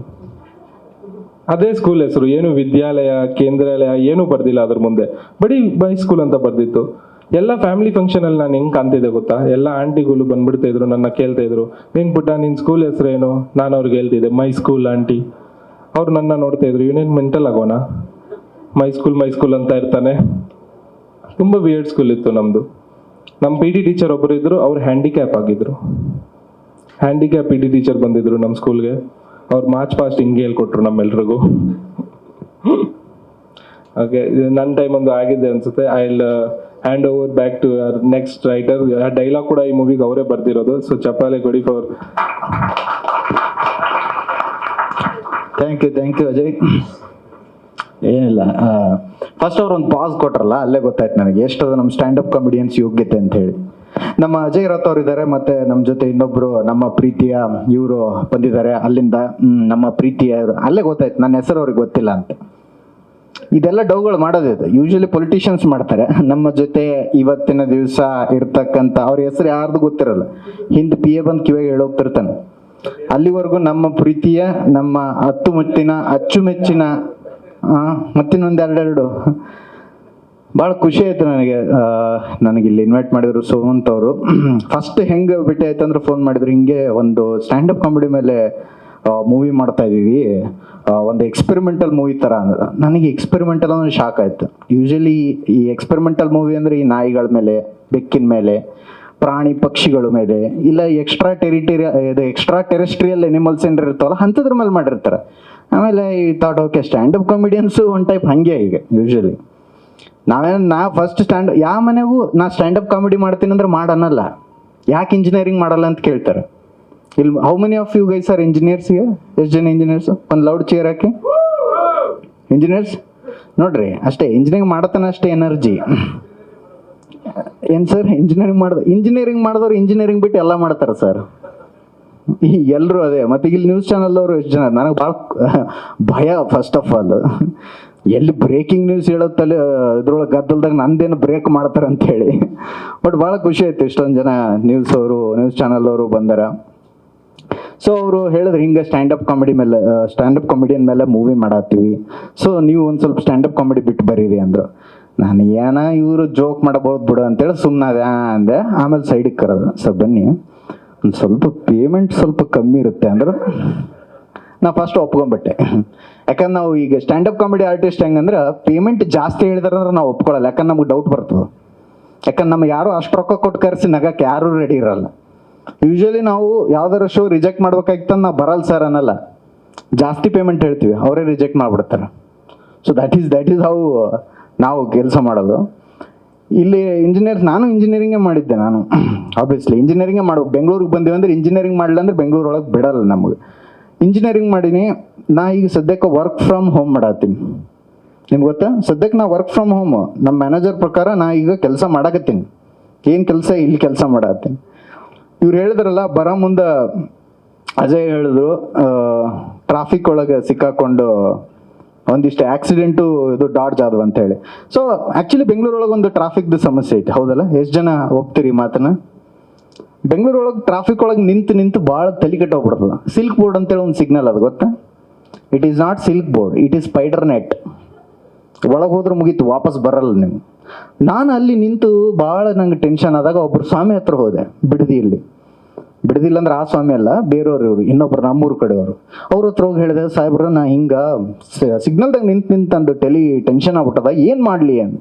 ಅದೇ ಸ್ಕೂಲ್ ಹೆಸರು, ಏನು ವಿದ್ಯಾಲಯ, ಕೇಂದ್ರಾಲಯ ಏನೂ ಬರ್ದಿಲ್ಲ ಅದ್ರ ಮುಂದೆ, ಬರೀ ಮೈ ಸ್ಕೂಲ್ ಅಂತ ಬರ್ದಿತ್ತು. ಎಲ್ಲ ಫ್ಯಾಮಿಲಿ ಫಂಕ್ಷನಲ್ಲಿ ನಾನು ಹೆಂಗೆ ಕಾಣ್ತಿದ್ದೆ ಗೊತ್ತಾ? ಎಲ್ಲ ಆಂಟಿಗಳು ಬಂದ್ಬಿಡ್ತಾ ಇದ್ರು, ನನ್ನ ಕೇಳ್ತಾ ಇದ್ರು, ಹೆಂಗ್ ಪುಟ್ಟ ನಿನ್ನ ಸ್ಕೂಲ್ ಹೆಸರೇನು? ನಾನು ಅವ್ರಿಗೆ ಹೇಳ್ತಿದ್ದೆ ಮೈ ಸ್ಕೂಲ್ ಆಂಟಿ. ಅವ್ರು ನನ್ನ ನೋಡ್ತಾ ಇದ್ರು, ಇವನೇನು ಮೆಂಟಲ್ ಆಗೋಣ, ಮೈ ಸ್ಕೂಲ್ ಅಂತ ಇರ್ತಾನೆ. ತುಂಬ ವಿಯರ್ಡ್ ಸ್ಕೂಲ್ ಇತ್ತು ನಮ್ಮದು. ನಮ್ಮ PT ಟೀಚರ್ ಒಬ್ಬರು ಇದ್ರು, ಅವ್ರು ಹ್ಯಾಂಡಿಕ್ಯಾಪ್ ಆಗಿದ್ರು. ಹ್ಯಾಂಡಿಕ್ಯಾಪ್ PT ಟೀಚರ್ ಬಂದಿದ್ರು ನಮ್ಮ ಸ್ಕೂಲ್ಗೆ. ಅವ್ರು ಮಾರ್ಚ್ ಪಾಸ್ಟ್ ಹಿಂಗೆ ಹೇಳ್ಕೊಟ್ರು ನಮ್ಮೆಲ್ರಿಗೂ. ಓಕೆ, ನನ್ನ ಟೈಮ್ ಒಂದು ಆಗಿದೆ ಅನ್ಸುತ್ತೆ. I will hand over back to next writer. ಆ ಡೈಲಾಗ್ ಕೂಡ ಈ ಮೂವಿಗೆ ಅವರೇ ಬರ್ದಿರೋದು. ಸೊ ಚಪ್ಪಾಳೆ ಕೊಡಿ ಫಾರ್. Thank you Ajay. ಏನಿಲ್ಲ, ಫಸ್ಟ್ ಅವ್ರು ಒಂದು ಪಾಸ್ ಕೊಟ್ರಲ್ಲ, ಅಲ್ಲೇ ಗೊತ್ತಾಯ್ತು ನನಗೆ ಎಷ್ಟದು ನಮ್ಮ ಸ್ಟ್ಯಾಂಡಪ್ ಕಾಮಿಡಿಯನ್ಸ್ ಯೋಗ್ಯತೆ ಅಂತ ಹೇಳಿ. ನಮ್ಮ ಅಜಯ್ ರಥ್ ಅವ್ರು ಇದ್ದಾರೆ, ಮತ್ತೆ ನಮ್ಮ ಜೊತೆ ಇನ್ನೊಬ್ರು ನಮ್ಮ ಪ್ರೀತಿಯ ಇವರು ಬಂದಿದ್ದಾರೆ ಅಲ್ಲಿಂದ. ನಮ್ಮ ಪ್ರೀತಿಯ ಇವರು, ಅಲ್ಲೇ ಗೊತ್ತಾಯ್ತು ನನ್ನ ಹೆಸರು ಅವ್ರಿಗೆ ಗೊತ್ತಿಲ್ಲ ಅಂತ. ಇದೆಲ್ಲ ಡೌಗಳು ಮಾಡೋದಿದೆ, ಯೂಶಲಿ ಪೊಲಿಟಿಷಿಯನ್ಸ್ ಮಾಡ್ತಾರೆ. ನಮ್ಮ ಜೊತೆ ಇವತ್ತಿನ ದಿವಸ ಇರ್ತಕ್ಕಂಥ ಅವ್ರ ಹೆಸರು ಯಾರ್ದು ಗೊತ್ತಿರಲ್ಲ, ಹಿಂದೆ PA ಬಂದು ಕಿವಿಗೆ ಹೇಳೋಗ್ತಿರ್ತಾನೆ. ಅಲ್ಲಿವರೆಗೂ ನಮ್ಮ ಪ್ರೀತಿಯ, ನಮ್ಮ ಅಚ್ಚುಮೆಚ್ಚಿನ ಮತ್ತಿನ್ನೊಂದು 2 ಭಾಳ ಖುಷಿ ಆಯ್ತು ನನಗೆ ಇಲ್ಲಿ ಇನ್ವೈಟ್ ಮಾಡಿದ್ರು ಸುಮಂತ್ ಅವರು. ಫಸ್ಟ್ ಹೆಂಗೆ ಭೇಟಿ ಆಯ್ತು ಅಂದ್ರೆ ಫೋನ್ ಮಾಡಿದ್ರು, ಹಿಂಗೆ ಒಂದು ಸ್ಟ್ಯಾಂಡಪ್ ಕಾಮಿಡಿ ಮೇಲೆ ಮೂವಿ ಮಾಡ್ತಾ ಇದ್ದೀವಿ, ಒಂದು ಎಕ್ಸ್ಪೆರಿಮೆಂಟಲ್ ಮೂವಿ ಥರ ಅಂದ್ರೆ ನನಗೆ ಎಕ್ಸ್ಪೆರಿಮೆಂಟಲ್ ಅಂದ್ರೆ ಶಾಕ್ ಆಯಿತು. ಯೂಶಲಿ ಈ ಎಕ್ಸ್ಪೆರಿಮೆಂಟಲ್ ಮೂವಿ ಅಂದರೆ ಈ ನಾಯಿಗಳ ಮೇಲೆ, ಬೆಕ್ಕಿನ ಮೇಲೆ, ಪ್ರಾಣಿ ಪಕ್ಷಿಗಳ ಮೇಲೆ, ಇಲ್ಲ ಎಕ್ಸ್ಟ್ರಾ ಟೆರೆಸ್ಟ್ರಿಯಲ್ ಎನಿಮಲ್ಸ್ ಏನಾರು ಇರ್ತಾವಲ್ಲ ಅಂಥದ್ರ ಮೇಲೆ ಮಾಡಿರ್ತಾರೆ. ಆಮೇಲೆ ಈ ಥಾಟ್ ಓಕೆ ಸ್ಟ್ಯಾಂಡಪ್ ಕಾಮಿಡಿಯನ್ಸು ಒಂದು ಟೈಪ್ ಹಾಗೆ ಈಗ ಯೂಶಲಿ ನಾ ಫಸ್ಟ್ ಯಾವ ಮನೆಗೂ ನಾ ಸ್ಟ್ಯಾಂಡಪ್ ಕಾಮಿಡಿ ಮಾಡ್ತೀನಿ ಅಂದ್ರೆ ಮಾಡನ್ನಲ್ಲ, ಯಾಕೆ ಇಂಜಿನಿಯರಿಂಗ್ ಮಾಡಲ್ಲ ಅಂತ ಕೇಳ್ತಾರೆ. ಇಲ್ಲಿ how many of you guys are ಇಂಜಿನಿಯರ್ಸ್ಗೆ? ಎಷ್ಟು ಜನ ಇಂಜಿನಿಯರ್ಸ್? ಒಂದು ಲೌಡ್ ಚೇರ್ ಹಾಕಿ. ಇಂಜಿನಿಯರ್ಸ್ ನೋಡ್ರಿ, ಅಷ್ಟೇ ಇಂಜಿನಿಯರಿಂಗ್ ಮಾಡತಾನೆ ಅಷ್ಟೇ ಎನರ್ಜಿ. ಏನು ಸರ್ ಇಂಜಿನಿಯರಿಂಗ್ ಮಾಡಿದವ್ರು ಇಂಜಿನಿಯರಿಂಗ್ ಬಿಟ್ಟು ಎಲ್ಲ ಮಾಡ್ತಾರೆ ಸರ್. ಎಲ್ಲರೂ ಅದೇ. ಮತ್ತು ಇಲ್ಲಿ ನ್ಯೂಸ್ ಚಾನಲ್ದವರು ಎಷ್ಟು ಜನ, ನನಗೆ ಭಾಳ ಭಯ ಫಸ್ಟ್ ಆಫ್ ಆಲ್. ಎಲ್ಲಿ ಬ್ರೇಕಿಂಗ್ ನ್ಯೂಸ್ ಹೇಳೋತ್ತಲ್ಲಿ ಇದ್ರೊಳಗೆ ಗದ್ದಲ್ದಾಗ ನಂದೇನು ಬ್ರೇಕ್ ಮಾಡ್ತಾರೆ ಅಂತ ಹೇಳಿ. ಬಟ್ ಭಾಳ ಖುಷಿ ಆಯ್ತು ಇಷ್ಟೊಂದು ಜನ ನ್ಯೂಸ್ ಚಾನಲ್ ಅವರು ಬಂದಾರ. ಸೊ ಅವರು ಹೇಳಿದ್ರು ಹಿಂಗೆ ಸ್ಟ್ಯಾಂಡಪ್ ಕಾಮಿಡಿಯನ್ ಮೇಲೆ ಮೂವಿ ಮಾಡತ್ತೀವಿ, ಸೊ ನೀವು ಒಂದು ಸ್ವಲ್ಪ ಸ್ಟ್ಯಾಂಡಪ್ ಕಾಮಿಡಿ ಬಿಟ್ಟು ಬರೀರಿ ಅಂದರು. ನಾನು ಏನ ಇವರು ಜೋಕ್ ಮಾಡಬಹುದು ಬಿಡು ಅಂತೇಳಿ ಸುಮ್ಮನೆ ಅಂದೆ. ಆಮೇಲೆ ಸೈಡಿಗೆ ಕರೆದ್ರು, ಸರ್ ಬನ್ನಿ ಒಂದು ಸ್ವಲ್ಪ ಪೇಮೆಂಟ್ ಸ್ವಲ್ಪ ಕಮ್ಮಿ ಇರುತ್ತೆ ಅಂದರು. ನಾ ಫಸ್ಟ್ ಒಪ್ಕೊಂಡ್ಬಿಟ್ಟೆ. ಯಾಕಂದ್ರೆ ನಾವು ಈಗ ಸ್ಟ್ಯಾಂಡಪ್ ಕಾಮಿಡಿ ಆರ್ಟಿಸ್ಟ್ ಹೆಂಗಂದ್ರೆ ಪೇಮೆಂಟ್ ಜಾಸ್ತಿ ಹೇಳಿದಾರೆ ಅಂದ್ರೆ ನಾವು ಒಪ್ಕೊಳ್ಳಲ್ಲ. ಯಾಕಂದ್ರೆ ನಮ್ಗೆ ಡೌಟ್ ಬರ್ತದೆ. ಯಾಕಂದ್ರೆ ನಮ್ಗೆ ಯಾರು ಅಷ್ಟು ರೊಕ್ಕ ಕೊಟ್ಟು ಕರೆಸಿ ನಗಕ್ಕೆ ಯಾರೂ ರೆಡಿ ಇರಲ್ಲ. ಯೂಶಲಿ ನಾವು ಯಾವ್ದಾರು ಶೋ ರಿಜೆಕ್ಟ್ ಮಾಡ್ಬೇಕಾಗಿತ್ತು ನಾವು ಬರಲ್ಲ ಸರ್ ಅನ್ನಲ್ಲ, ಜಾಸ್ತಿ ಪೇಮೆಂಟ್ ಹೇಳ್ತೀವಿ, ಅವರೇ ರಿಜೆಕ್ಟ್ ಮಾಡಿಬಿಡ್ತಾರೆ. ಸೊ ದ್ಯಾಟ್ ಈಸ್ ಹೌ ನಾವು ಕೆಲಸ ಮಾಡೋದು. ಇಲ್ಲಿ ನಾನು ಇಂಜಿನಿಯರಿಂಗೇ ಮಾಡಿದ್ದೆ. ನಾನು ಆಬ್ವಿಯಸ್ಲಿ ಇಂಜಿನಿಯರಿಂಗೇ ಮಾಡ್ಬೇಕು. ಬೆಂಗಳೂರಿಗೆ ಬಂದೀವಿ ಅಂದ್ರೆ ಇಂಜಿನಿಯರಿಂಗ್ ಮಾಡಲಿಲ್ಲ ಅಂದ್ರೆ ಬೆಂಗಳೂರೊಳಗೆ ಬಿಡಲ್ಲ ನಮಗೆ. ಇಂಜಿನಿಯರಿಂಗ್ ಮಾಡೀನಿ. ನಾ ಈಗ ಸದ್ಯಕ್ಕೆ ವರ್ಕ್ ಫ್ರಮ್ ಹೋಮ್ ಮಾಡತ್ತೀನಿ. ನಿಮ್ಗೆ ಗೊತ್ತಾ, ಸದ್ಯಕ್ಕೆ ನಾ ವರ್ಕ್ ಫ್ರಮ್ ಹೋಮ್. ನಮ್ಮ ಮ್ಯಾನೇಜರ್ ಪ್ರಕಾರ ನಾ ಈಗ ಕೆಲಸ ಮಾಡಕತ್ತೀನಿ. ಏನು ಕೆಲಸ? ಇಲ್ಲಿ ಕೆಲಸ ಮಾಡತ್ತೀನಿ. ಇವ್ರು ಹೇಳಿದ್ರಲ್ಲ ಬರೋ ಮುಂದೆ ಅಜಯ್ ಹೇಳಿದ್ರು ಟ್ರಾಫಿಕ್ ಒಳಗೆ ಸಿಕ್ಕಾಕೊಂಡು ಒಂದಿಷ್ಟು ಆಕ್ಸಿಡೆಂಟು ಇದು ಡಾಡ್ಜ್ ಆದವು ಅಂತ ಹೇಳಿ. ಸೊ ಆ್ಯಕ್ಚುಲಿ ಬೆಂಗಳೂರೊಳಗೆ ಒಂದು ಟ್ರಾಫಿಕ್ದು ಸಮಸ್ಯೆ ಐತೆ, ಹೌದಲ್ಲ? ಎಷ್ಟು ಜನ ಒಪ್ತೀರಿ ಮಾತನ್ನ? ಬೆಂಗಳೂರೊಳಗೆ ಟ್ರಾಫಿಕ್ ಒಳಗೆ ನಿಂತು ಭಾಳ ತಲೆ ಕೆಟ್ಟೋಗ್ಬಿಡ್ತದೆ. ಸಿಲ್ಕ್ ಬೋರ್ಡ್ ಅಂತೇಳಿ ಒಂದು ಸಿಗ್ನಲ್ ಅದು ಗೊತ್ತಾ? It is not silk board, it is spider net. ಒಳಗೆ ಹೋದ್ರೆ ಮುಗೀತು, ವಾಪಸ್ ಬರಲ್ಲ ನೀವು. ನಾನು ಅಲ್ಲಿ ನಿಂತು ಭಾಳ ನಂಗೆ ಟೆನ್ಷನ್ ಆದಾಗ ಒಬ್ಬರು ಸ್ವಾಮಿ ಹತ್ರ ಹೋದೆ, ಬಿಡದಿಲ್ಲ ಅಂದ್ರೆ ಆ ಸ್ವಾಮಿ ಅಲ್ಲ, ಬೇರೆಯವ್ರು ಇವರು, ಇನ್ನೊಬ್ರು ನಮ್ಮೂರು ಕಡೆಯವರು. ಅವ್ರ ಹತ್ರ ಹೋಗಿ ಹೇಳಿದೆ, ಸಾಹೇಬ್ರ ನಾ ಹಿಂಗೆ ಸಿಗ್ನಲ್ದಾಗ ನಿಂತಂದು ಟೆನ್ಷನ್ ಆಗ್ಬಿಟ್ಟದ, ಏನು ಮಾಡಲಿ ಅಂತ.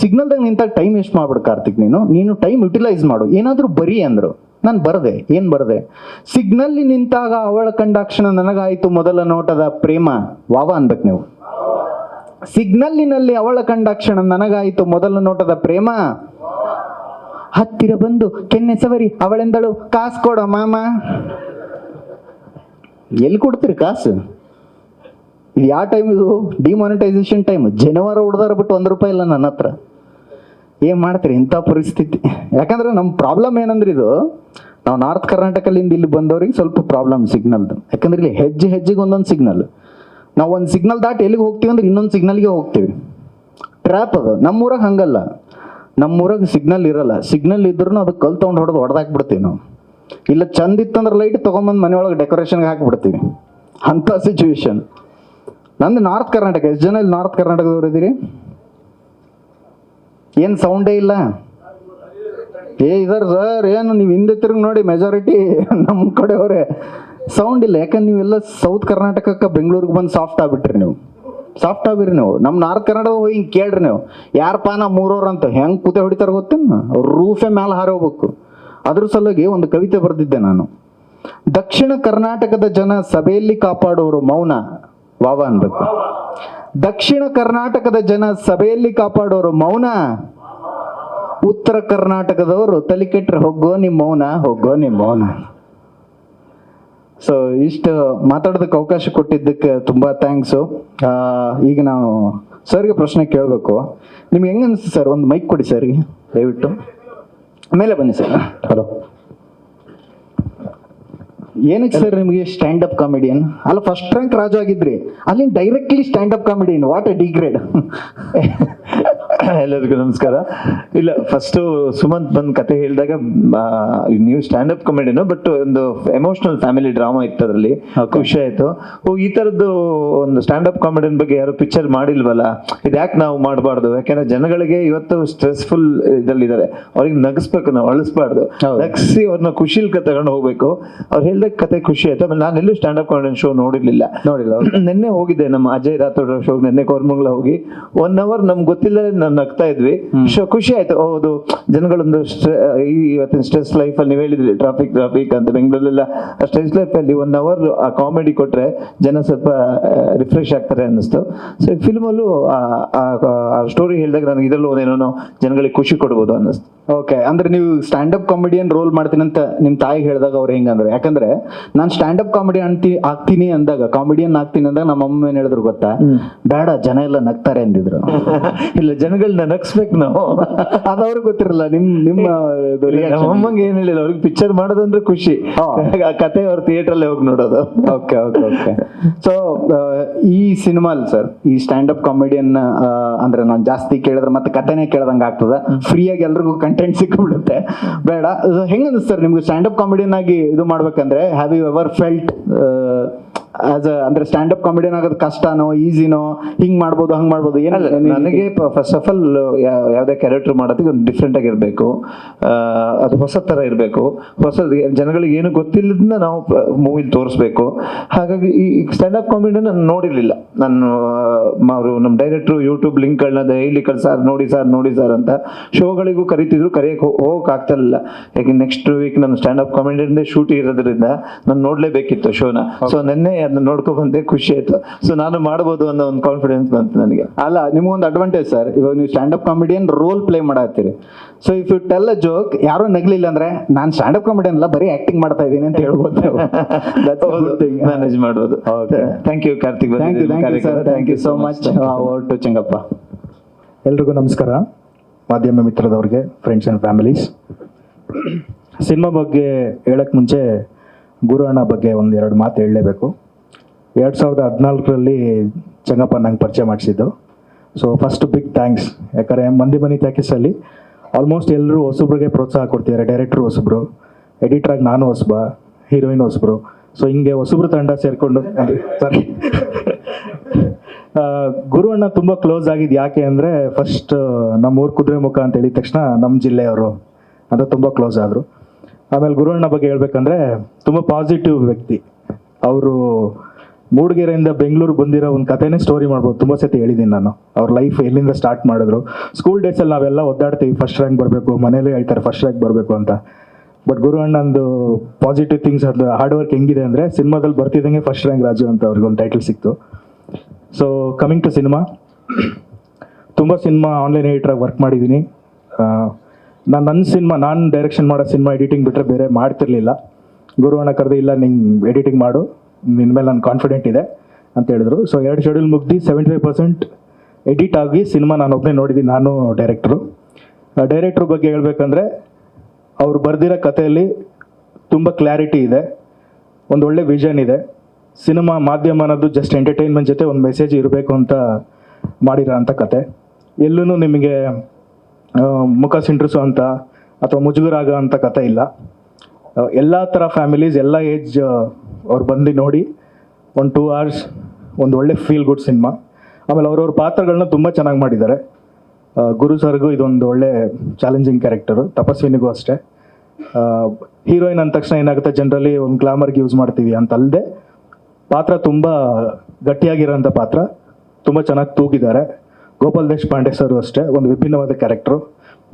ಸಿಗ್ನಲ್ದಾಗ ನಿಂತಾಗ ಟೈಮ್ ವೇಸ್ಟ್ ಮಾಡ್ಬಿಡು ಕಾರ್ತಿಕ್, ನೀನು ಟೈಮ್ ಯುಟಿಲೈಸ್ ಮಾಡು, ಏನಾದರೂ ಬರೀ ಅಂದರು. ನಾನು ಬರದೆ. ಏನು ಬರದೆ? ಸಿಗ್ನಲ್ಲಿ ನಿಂತಾಗ ಅವಳ ಕಂಡಾಕ್ಷಣ ನನಗಾಯಿತು ಮೊದಲ ನೋಟದ ಪ್ರೇಮ. ವಾವ ಅನ್ಬೇಕು ನೀವು. ಸಿಗ್ನಲ್ಲಿನಲ್ಲಿ ಅವಳ ಕಂಡಾಕ್ಷಣ ನನಗಾಯಿತು ಮೊದಲ ನೋಟದ ಪ್ರೇಮ, ಹತ್ತಿರ ಬಂದು ಕೆನ್ನೆ ಸವರಿ ಅವಳೆಂದಳು ಕಾಸು ಕೊಡೋ ಮಾಮ. ಎಲ್ಲಿ ಕೊಡ್ತೀರಿ ಕಾಸು? ಇದು ಯಾವ ಟೈಮ್? ಇದು ಡಿಮಾನಿಟೈಸೇಷನ್ ಟೈಮ್. ಜನವರ ಹೊಡೆದಾರ ಬಿಟ್ಟು ₹1 ಇಲ್ಲ ನನ್ನ ಹತ್ರ. ಏನು ಮಾಡ್ತೀರಿ ಇಂಥ ಪರಿಸ್ಥಿತಿ? ಯಾಕಂದ್ರೆ ನಮ್ಮ ಪ್ರಾಬ್ಲಮ್ ಏನಂದ್ರೆ ಇದು, ನಾವು ನಾರ್ತ್ ಕರ್ನಾಟಕದಿಂದ ಇಲ್ಲಿ ಬಂದವ್ರಿಗೆ ಸ್ವಲ್ಪ ಪ್ರಾಬ್ಲಮ್ ಸಿಗ್ನಲ್ದು. ಯಾಕಂದ್ರೆ ಇಲ್ಲಿ ಹೆಜ್ಜೆಗೆ ಒಂದೊಂದು ಸಿಗ್ನಲ್. ನಾವು ಒಂದು ಸಿಗ್ನಲ್ ದಾಟಿ ಎಲ್ಲಿಗೆ ಹೋಗ್ತೀವಿ ಅಂದ್ರೆ ಇನ್ನೊಂದು ಸಿಗ್ನಲ್ಗೆ ಹೋಗ್ತೀವಿ. ಟ್ರ್ಯಾಪ್ ಅದು. ನಮ್ಮೂರಾಗ ಹಂಗಲ್ಲ. ನಮ್ಮೂರಾಗ ಸಿಗ್ನಲ್ ಇರಲ್ಲ. ಸಿಗ್ನಲ್ ಇದ್ರೂ ಅದಕ್ಕೆ ಕಲ್ ತೊಗೊಂಡು ಹೊಡೆದಾಕ್ಬಿಡ್ತೀವಿ ನಾವು. ಇಲ್ಲ ಚಂದ ಇತ್ತಂದ್ರೆ ಲೈಟ್ ತೊಗೊಂಬಂದು ಮನೆಯೊಳಗೆ ಡೆಕೋರೇಷನ್ಗೆ ಹಾಕಿಬಿಡ್ತೀವಿ. ಅಂಥ ಸಿಚುವೇಶನ್. ನಂದು ನಾರ್ತ್ ಕರ್ನಾಟಕ. ಎಷ್ಟು ಜನ ಇಲ್ಲಿ ನಾರ್ತ್ ಕರ್ನಾಟಕದವ್ರು ಇದ್ದೀರಿ? ಏನು ಸೌಂಡೇ ಇಲ್ಲ? ಇದಾರೆ ಸರ್. ಏನು ನೀವು ಹಿಂದೆ ತಿರುಗಿ ನೋಡಿ, ಮೆಜಾರಿಟಿ ನಮ್ಮ ಕಡೆಯವರೇ. ಸೌಂಡ್ ಇಲ್ಲ. ಯಾಕಂದ್ರೆ ನೀವೆಲ್ಲ ಸೌತ್ ಕರ್ನಾಟಕಕ್ಕೆ ಬೆಂಗಳೂರಿಗೆ ಬಂದು ಸಾಫ್ಟ್ ಆಗ್ಬಿಟ್ರಿ ನೀವು. ಸಾಫ್ಟ್ ಆಗಿರಿ ನೀವು. ನಮ್ಮ ನಾರ್ತ್ ಕನ್ನಡ ಹೋಗಿ ಹಿಂಗೆ ಕೇಳ್ರಿ ನೀವು, ಯಾರಪ್ಪ ನಾ 3 ಅಂತ ಹೆಂಗೆ ಕೂತೆ ಹೊಡಿತಾರೆ ಗೊತ್ತೇನು? ರೂಫೇ ಮೇಲೆ ಹಾರಿ ಹೋಗ್ಬೇಕು. ಅದ್ರ ಸಲುವಾಗಿ ಒಂದು ಕವಿತೆ ಬರೆದಿದ್ದೆ ನಾನು. ದಕ್ಷಿಣ ಕರ್ನಾಟಕದ ಜನ ಸಭೆಯಲ್ಲಿ ಕಾಪಾಡೋರು ಮೌನ. ವಾವ ಅನ್ಬೇಕು. ದಕ್ಷಿಣ ಕರ್ನಾಟಕದ ಜನ ಸಭೆಯಲ್ಲಿ ಕಾಪಾಡೋರು ಮೌನ, ಉತ್ತರ ಕರ್ನಾಟಕದವರು ತಲೆ ಕೆಟ್ಟರೆ ಹೋಗೋ ನಿಮ್ಮ ಮೌನ. ಸೊ ಇಷ್ಟು ಮಾತಾಡೋದಕ್ಕೆ ಅವಕಾಶ ಕೊಟ್ಟಿದ್ದಕ್ಕೆ ತುಂಬ ಥ್ಯಾಂಕ್ಸು. ಈಗ ನಾವು ಸರ್ಗೆ ಪ್ರಶ್ನೆ ಕೇಳಬೇಕು. ನಿಮ್ಗೆ ಹೆಂಗೆ ಅನಿಸ್ತು ಸರ್? ಒಂದು ಮೈಕ್ ಕೊಡಿ ಸರ್ಗೆ ದಯವಿಟ್ಟು. ಮೇಲೆ ಬನ್ನಿ ಸರ್. ಹಲೋ. ಏನಕ್ಕೆ ಸರ್ ನಿಮಗೆ ಸ್ಟ್ಯಾಂಡಪ್ ಕಾಮಿಡಿಯನ್? ಅಲ್ಲ, ಫಸ್ಟ್ ರ್ಯಾಂಕ್ ರಾಜು ಆಗಿದ್ರಿ, ಅಲ್ಲಿ directly standup comedian. What a degrade. ಎಲ್ಲರಿಗೂ ನಮಸ್ಕಾರ. ಇಲ್ಲ, ಫಸ್ಟು ಸುಮಂತ್ ಬಂದು ಕತೆ ಹೇಳಿದಾಗ ನೀವು ಸ್ಟ್ಯಾಂಡ್ ಅಪ್ ಕಾಮಿಡಿನೋ, ಬಟ್ ಒಂದು ಎಮೋಷನಲ್ ಫ್ಯಾಮಿಲಿ ಡ್ರಾಮಾ ಇತ್ತು ಅದರಲ್ಲಿ, ಖುಷಿ ಆಯ್ತು. ಈ ತರದ್ದು ಒಂದು ಸ್ಟ್ಯಾಂಡ್ ಅಪ್ ಕಾಮಿಡಿಯನ್ ಬಗ್ಗೆ ಯಾರು ಪಿಕ್ಚರ್ ಮಾಡಿಲ್ವಲ್ಲ, ಇದ್ಯಾಕೆ ನಾವು ಮಾಡಬಾರ್ದು? ಯಾಕಂದ್ರೆ ಜನಗಳಿಗೆ ಇವತ್ತು ಸ್ಟ್ರೆಸ್ಫುಲ್ ಇದಲ್ಲಿದ್ದಾರೆ, ಅವ್ರಿಗೆ ನಗಿಸ್ಬೇಕು, ನಾವು ಅಳಿಸ್ಬಾರ್ದು, ನಗಿಸಿ ಅವ್ರನ್ನ ಖುಷಿಲ್ ತಗೊಂಡು ಹೋಗ್ಬೇಕು. ಅವ್ರು ಹೇಳ್ದಾಗ ಕತೆ ಖುಷಿ ಆಯ್ತು. ಆಮೇಲೆ ನಾನು ಎಲ್ಲೂ ಸ್ಟ್ಯಾಂಡ್ ಅಪ್ ಕಾಮಿಡಿಯನ್ ಶೋ ನೋಡಿಲ್ಲ. ನಿನ್ನೆ ಹೋಗಿದ್ದೆ ನಮ್ಮ ಅಜಯ್ ರಾಥೋಡ್ ಶೋ, ನಿನ್ನೆ ಕೋರ್ಮಂಗ್ಲ ಹೋಗಿ 1 hour ನಮ್ಗೆ ಗೊತ್ತಿಲ್ಲ ನಾನು ನಗ್ತಾ ಇದ್ವಿ. ಖುಷಿ ಆಯ್ತು. ಹೌದು, ಜನಗಳೊಂದು ಇವತ್ತಿನ ಸ್ಟ್ರೆಸ್ ಲೈಫ್ ಅಲ್ಲಿ ನೀವು ಹೇಳಿದ್ರಿ ಟ್ರಾಫಿಕ್ ಅಂತ, ಬೆಂಗಳೂರಲ್ಲೆಲ್ಲ ಸ್ಟ್ರೆಸ್ ಲೈಫ್ ಅಲ್ಲಿ 1 hour ಆ ಕಾಮಿಡಿ ಕೊಟ್ರೆ ಜನ ಸ್ವಲ್ಪ ರಿಫ್ರೆಶ್ ಆಗ್ತಾರೆ ಅನ್ನಿಸ್ತು. ಸೊ ಈ ಫಿಲ್ಮ್ ಅಲ್ಲೂ ಆ ಸ್ಟೋರಿ ಹೇಳಿದಾಗ ನನಗೆ ಇದರಲ್ಲೂ ಒಂದೇನೋ ಜನಗಳಿಗೆ ಖುಷಿ ಕೊಡ್ಬೋದು ಅನ್ನಿಸ್ತು. ಓಕೆ, ಅಂದ್ರೆ ನೀವು ಸ್ಟ್ಯಾಂಡ್ ಅಪ್ ಕಾಮಿಡಿಯನ್ ರೋಲ್ ಮಾಡ್ತೀನಿ ಅಂತ ನಿಮ್ ತಾಯಿಗೆ ಹೇಳಿದಾಗ ಅವ್ರು ಹೆಂಗಂದ್ರೆ, ಯಾಕಂದ್ರೆ ನಾನು ಸ್ಟ್ಯಾಂಡ್ ಅಪ್ ಕಾಮಿಡಿ ಆಗ್ತೀನಿ ಅಂದಾಗ, ಕಾಮಿಡಿಯನ್ ಆಗ್ತೀನಿ ಅಂದಾಗ ನಮ್ಮ ಅಮ್ಮ ಏನ್ ಹೇಳಿದ್ರು ಗೊತ್ತಾ, ಬೇಡ ಜನ ಎಲ್ಲ ನಗ್ತಾರೆ ಅಂದಿದ್ರು. ಇಲ್ಲ, ಜನಗಳನ್ನ ನಗಿಸ್ಬೇಕು ನಾವು. ಅದು ಅವ್ರಿಗೆ ಗೊತ್ತಿರಲ್ಲ. ನಿಮ್ಮ ಅಮ್ಮಂಗೆ ಏನ್ ಹೇಳಿಲ್ಲ, ಅವ್ರಿಗೆ ಪಿಕ್ಚರ್ ಮಾಡೋದಂದ್ರೆ ಖುಷಿ, ಆ ಕತೆ ಅವ್ರ ಥಿಯೇಟರ್ ಅಲ್ಲೇ ಹೋಗಿ ನೋಡೋದು. Okay okay okay. ಸೊ ಈ ಸಿನಿಮಾಲ್ ಸರ್, ಈ ಸ್ಟ್ಯಾಂಡ್ ಅಪ್ ಕಾಮಿಡಿಯನ್ ಅಂದ್ರೆ ನಾನು ಜಾಸ್ತಿ ಕೇಳಿದ್ರೆ ಮತ್ತೆ ಕತೆನೇ ಕೇಳ್ದಂಗೆ ಆಗ್ತದೆ, ಫ್ರೀಯಾಗಿ ಎಲ್ರಿಗೂ ಕಂಟೆಂಟ್ ಸಿಕ್ಬಿಡುತ್ತೆ, ಬೇಡ. ಹೆಂಗ ಅನಿಸ್ತಾರೆ ನಿಮ್ಗೆ ಸ್ಟ್ಯಾಂಡ್ ಅಪ್ ಕಾಮಿಡಿಯನ್ ಆಗಿ ಇದು ಮಾಡ್ಬೇಕಂದ್ರೆ? Have you ever felt as ಅಂದ್ರೆ ಸ್ಟ್ಯಾಂಡ್ ಅಪ್ ಕಾಮಿಡಿಯನ್ ಆಗೋದು ಕಷ್ಟನೋ ಈಸಿನೋ, ಹಿಂಗ್ ಮಾಡ್ಬೋದು ಹಂಗ್ ಮಾಡ್ಬೋದು? ಏನಲ್ಲ, ನನಗೆ ಫಸ್ಟ್ ಆಫ್ ಆಲ್ ಯಾವುದೇ ಕ್ಯಾರೆಕ್ಟರ್ ಮಾಡೋದಕ್ಕೆ ಒಂದು ಡಿಫ್ರೆಂಟ್ ಆಗಿರ್ಬೇಕು, ಅದು ಹೊಸ ತರ ಇರಬೇಕು, ಹೊಸ ಜನಗಳಿಗೆ ಏನು ಗೊತ್ತಿಲ್ಲದನ್ನ ನಾವು ಮೂವಿಲಿ ತೋರಿಸ್ಬೇಕು. ಹಾಗಾಗಿ ಈ ಸ್ಟ್ಯಾಂಡ್ ಅಪ್ ಕಾಮಿಡಿನ ನಾನು ನೋಡಿರ್ಲಿಲ್ಲ. ನಾನು ಅವರು ನಮ್ಮ ಡೈರೆಕ್ಟ್ರು ಯೂಟ್ಯೂಬ್ ಲಿಂಕ್ಗಳನ್ನ ಡೈಲಿ ನೋಡಿ ಸರ್ ಅಂತ ಶೋಗಳಿಗೂ ಕರಿತಿದ್ರು, ಕರೆಯಕ್ಕೆ ಹೋಗಕ್ ಆಗ್ತಿರ್ಲಿಲ್ಲ. ಯಾಕೆ ನೆಕ್ಸ್ಟ್ ವೀಕ್ ನಾನು ಸ್ಟ್ಯಾಂಡ್ ಅಪ್ ಕಾಮಿಡಿಯನ್ದೇ ಶೂಟ್ ಇರೋದ್ರಿಂದ ನಾನು ನೋಡ್ಲೇಬೇಕಿತ್ತು ಶೋನ. ಸೊ ನೆನ್ನೆ ಅದನ್ನ ನೋಡ್ಕೊ ಬಂದೆ, ಖುಷಿ ಆಯ್ತು. ಸೊ ನಾನು ಮಾಡಬಹುದು ಅನ್ನೋ ಒಂದು ಕಾನ್ಫಿಡೆನ್ಸ್ ಬಂತು ನನಗೆ. ಅಲ್ಲ, ನಿಮ್ಗೊಂದು ಅಡ್ವಾಂಟೇಜ್ ಸರ್, ಇವಾಗ ನೀವು stand up comedian role play ಮಾಡತ್ತೀರಿ. So if you tell a joke, ಯಾರು ನಗ್ಲಿಲ್ಲ ಅಂದ್ರೆ ನಾನು ಸ್ಟ್ಯಾಂಡ್ ಅಪ್ ಕಾಮಿಡಿಯನ್ ಅಲ್ಲ, ಬರೀ ಆಕ್ಟಿಂಗ್ ಮಾಡ್ತಾ ಇದ್ದೀನಿ ಅಂತ ಹೇಳ್ಬೋದು, ಮ್ಯಾನೇಜ್ ಮಾಡ್ಬೋದು. Thank you Karthik, thank you so much. Over to Chengappa. ಎಲ್ರಿಗೂ ನಮಸ್ಕಾರ, ಮಾಧ್ಯಮ ಮಿತ್ರದವ್ರಿಗೆ, ಫ್ರೆಂಡ್ಸ್ ಆ್ಯಂಡ್ ಫ್ಯಾಮಿಲೀಸ್. ಸಿನಿಮಾ ಬಗ್ಗೆ ಹೇಳಕ್ಕೆ ಮುಂಚೆ ಗುರು ಅಣ್ಣ ಬಗ್ಗೆ ಒಂದೆರಡು ಮಾತು ಹೇಳಲೇಬೇಕು. 2014ರಲ್ಲಿ ಚೆಂಗಪ್ಪ ನಂಗೆ ಪರಿಚಯ ಮಾಡಿಸಿದ್ದು. So first big thanks. ಯಾಕಂದರೆ ಮಂದಿ ಮನಿ ತ್ಯಾಕಿಸಲ್ಲಿ ಆಲ್ಮೋಸ್ಟ್ ಎಲ್ಲರೂ ಹೊಸಬ್ರಿಗೆ ಪ್ರೋತ್ಸಾಹ ಕೊಡ್ತಿದ್ದಾರೆ. ಡೈರೆಕ್ಟ್ರು ಹೊಸಬ್ರು, ಎಡಿಟ್ರಾಗಿ ನಾನು ಹೊಸಬ, ಹೀರೋಯಿನ್ ಹೊಸಬ್ರು. ಸೊ ಹಿಂಗೆ ಹೊಸಬ್ರು ತಂಡ ಸೇರಿಕೊಂಡು ಸಾರಿ ಗುರು ಅಣ್ಣ ತುಂಬ ಕ್ಲೋಸ್ ಆಗಿದ್ದು ಯಾಕೆ ಅಂದರೆ, ಫಸ್ಟ್ ನಮ್ಮೂರು ಕುದುರೆಮುಖ ಅಂತ ಹೇಳಿದ ತಕ್ಷಣ ನಮ್ಮ ಜಿಲ್ಲೆಯವರು ಅಂತ ತುಂಬ ಕ್ಲೋಸ್ ಆದರು. ಆಮೇಲೆ ಗುರು ಅಣ್ಣ ಬಗ್ಗೆ ಹೇಳ್ಬೇಕಂದ್ರೆ ತುಂಬ ಪಾಸಿಟಿವ್ ವ್ಯಕ್ತಿ. ಅವರು ಮೂಡಿಗೆರೆಯಿಂದ ಬೆಂಗಳೂರು ಬಂದಿರೋ ಒಂದು ಕಥೆನೇ ಸ್ಟೋರಿ ಮಾಡ್ಬೋದು. ತುಂಬ ಸತಿ ಹೇಳಿದ್ದೀನಿ ನಾನು ಅವ್ರ ಲೈಫ್ ಎಲ್ಲಿಂದ ಸ್ಟಾರ್ಟ್ ಮಾಡಿದ್ರು. ಸ್ಕೂಲ್ ಡೇಸಲ್ಲಿ ನಾವೆಲ್ಲ ಒದ್ದಾಡ್ತೀವಿ, ಫಸ್ಟ್ ರ್ಯಾಂಕ್ ಬರಬೇಕು, ಮನೇಲಿ ಹೇಳ್ತಾರೆ ಫಸ್ಟ್ ರ್ಯಾಂಕ್ ಬರಬೇಕು ಅಂತ. ಬಟ್ ಗುರು ಅಣ್ಣಂದು ಪಾಸಿಟಿವ್ ಥಿಂಗ್ಸ್, ಅದು ಹಾರ್ಡ್ ವರ್ಕ್ ಹೆಂಗಿದೆ ಅಂದರೆ, ಸಿನಿಮಾದಲ್ಲಿ ಬರ್ತಿದ್ದಂಗೆ ಫಸ್ಟ್ ರ್ಯಾಂಕ್ ರಾಜು ಅಂತ ಅವ್ರಿಗೆ ಒಂದು ಟೈಟಲ್ ಸಿಕ್ತು. ಸೊ ಕಮಿಂಗ್ ಟು ಸಿನಿಮಾ, ತುಂಬ ಸಿನಿಮಾ ಆನ್ಲೈನ್ ಎಡಿಟ್ರಾಗಿ ವರ್ಕ್ ಮಾಡಿದ್ದೀನಿ. ನಾನು ಡೈರೆಕ್ಷನ್ ಮಾಡೋ ಸಿನಿಮಾ ಎಡಿಟಿಂಗ್ ಬಿಟ್ಟರೆ ಬೇರೆ ಮಾಡ್ತಿರ್ಲಿಲ್ಲ. ಗುರು ಅಣ್ಣ ಕರೆದು, ಇಲ್ಲ ನಿಂಗೆ ಎಡಿಟಿಂಗ್ ಮಾಡು, ನಿನ್ನ ಮೇಲೆ ನಾನು ಕಾನ್ಫಿಡೆಂಟ್ ಇದೆ ಅಂತ ಹೇಳಿದ್ರು. ಸೊ 2 ಶೆಡ್ಯೂಲ್ ಮುಗ್ದು 75% ಎಡಿಟ್ ಆಗಿ ಸಿನಿಮಾ ನಾನು ಒಬ್ಬನೇ ನೋಡಿದ್ದೀನಿ, ನಾನು ಡೈರೆಕ್ಟ್ರು ಬಗ್ಗೆ ಹೇಳ್ಬೇಕಂದ್ರೆ, ಅವ್ರು ಬರೆದಿರೋ ಕಥೆಯಲ್ಲಿ ತುಂಬ ಕ್ಲಾರಿಟಿ ಇದೆ, ಒಂದು ಒಳ್ಳೆ ವಿಷನ್ ಇದೆ. ಸಿನಿಮಾ ಮಾಧ್ಯಮ ಅನ್ನೋದು ಜಸ್ಟ್ ಎಂಟರ್ಟೈನ್ಮೆಂಟ್ ಜೊತೆ ಒಂದು ಮೆಸೇಜ್ ಇರಬೇಕು ಅಂತ ಮಾಡಿರೋ ಅಂಥ ಕತೆ. ಎಲ್ಲೂ ನಿಮಗೆ ಮುಖ ಸಿಂಟ್ರಿಸೋ ಅಂತ ಅಥವಾ ಮುಜುಗರ ಆಗೋ ಅಂಥ ಕತೆ ಇಲ್ಲ. ಎಲ್ಲ ಥರ ಫ್ಯಾಮಿಲೀಸ್, ಎಲ್ಲ ಏಜ್ ಅವ್ರು ಬಂದು ನೋಡಿ, ಒಂದು 2 hours ಒಂದು ಒಳ್ಳೆ ಫೀಲ್ ಗುಡ್ ಸಿನಿಮಾ. ಆಮೇಲೆ ಅವ್ರವ್ರ ಪಾತ್ರಗಳನ್ನ ತುಂಬ ಚೆನ್ನಾಗಿ ಮಾಡಿದ್ದಾರೆ. ಗುರು ಸರ್ಗೂ ಇದೊಂದು ಒಳ್ಳೆ ಚಾಲೆಂಜಿಂಗ್ ಕ್ಯಾರೆಕ್ಟರು, ತಪಸ್ವಿನಿಗೂ ಅಷ್ಟೇ. ಹೀರೋಯಿನ್ ಅಂದ ತಕ್ಷಣ ಏನಾಗುತ್ತೆ, ಜನರಲಿ ಒಂದು ಗ್ಲಾಮರ್ಗೆ ಯೂಸ್ ಮಾಡ್ತೀವಿ ಅಂತ ಅಲ್ಲದೆ, ಪಾತ್ರ ತುಂಬ ಗಟ್ಟಿಯಾಗಿರೋಂಥ ಪಾತ್ರ, ತುಂಬ ಚೆನ್ನಾಗಿ ತೂಗಿದ್ದಾರೆ. ಗೋಪಾಲ್ ದೇಶಪಾಂಡೆ ಸರು ಅಷ್ಟೇ, ಒಂದು ವಿಭಿನ್ನವಾದ ಕ್ಯಾರೆಕ್ಟ್ರು.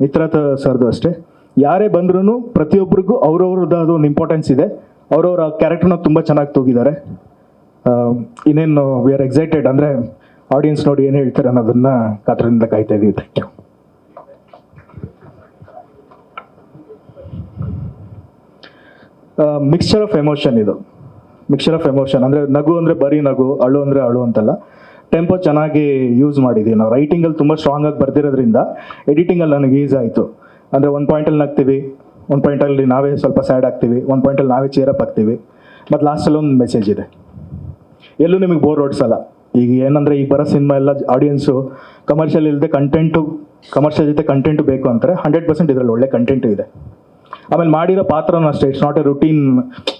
ಮಿತ್ರತ ಸರ್ದು ಅಷ್ಟೇ. ಯಾರೇ ಬಂದ್ರೂ ಪ್ರತಿಯೊಬ್ಬರಿಗೂ ಅವ್ರವ್ರದ್ದಾದ ಒಂದು ಇಂಪಾರ್ಟೆನ್ಸ್ ಇದೆ. ಅವ್ರವ್ರ ಕ್ಯಾರೆಕ್ಟರ್ನ ತುಂಬ ಚೆನ್ನಾಗಿ ತೂಗಿದ್ದಾರೆ. ಇನ್ನೇನು ವಿ ಆರ್ ಎಕ್ಸೈಟೆಡ್, ಅಂದರೆ ಆಡಿಯನ್ಸ್ ನೋಡಿ ಏನು ಹೇಳ್ತಾರೆ ಅನ್ನೋದನ್ನು ಕಾತರದಿಂದ ಕಾಯ್ತಾ ಇದ್ದೀವಿ. Thank you. Mixture of emotion ಇದು. ಮಿಕ್ಸ್ಚರ್ ಆಫ್ ಎಮೋಷನ್ ಅಂದರೆ, ನಗು ಅಂದರೆ ಬರೀ ನಗು, ಅಳು ಅಂದರೆ ಅಳು ಅಂತಲ್ಲ. ಟೆಂಪೋ ಚೆನ್ನಾಗಿ ಯೂಸ್ ಮಾಡಿದ್ದೀವಿ ನಾವು. ರೈಟಿಂಗಲ್ಲಿ ತುಂಬ ಸ್ಟ್ರಾಂಗಾಗಿ ಬರ್ದಿರೋದ್ರಿಂದ ಎಡಿಟಿಂಗಲ್ಲಿ ನನಗೆ ಈಸಿ ಆಯಿತು. ಅಂದರೆ ಒಂದು ಪಾಯಿಂಟಲ್ಲಿ ನಗ್ತೀವಿ, ಒಂದು ಪಾಯಿಂಟಲ್ಲಿ ನಾವೇ ಸ್ವಲ್ಪ ಸ್ಯಾಡ್ ಆಗ್ತೀವಿ, ಒಂದು ಪಾಯಿಂಟಲ್ಲಿ ನಾವೇ ಚೇರಪ್ ಆಗ್ತೀವಿ, ಮತ್ತು ಲಾಸ್ಟಲ್ಲಿ ಒಂದು ಮೆಸೇಜ್ ಇದೆ. ಎಲ್ಲೂ ನಿಮಗೆ ಬೋರ್ ಹೊಡ್ಸಲ್ಲ. ಈಗ ಏನಂದರೆ, ಈಗ ಬರೋ ಸಿನಿಮಾ ಎಲ್ಲ ಆಡಿಯನ್ಸು ಕಮರ್ಷಿಯಲ್ ಇಲ್ಲದೆ ಕಂಟೆಂಟು ಕಮರ್ಷಿಯಲ್ ಜೊತೆ ಕಂಟೆಂಟ್ ಬೇಕು ಅಂತಾರೆ 100% ಇದರಲ್ಲಿ ಒಳ್ಳೆ ಕಂಟೆಂಟು ಇದೆ. ಆಮೇಲೆ ಮಾಡಿರೋ ಪಾತ್ರನೂ ಅಷ್ಟೇ, ಇಟ್ಸ್ ನಾಟ್ ಎ ರುಟೀನ್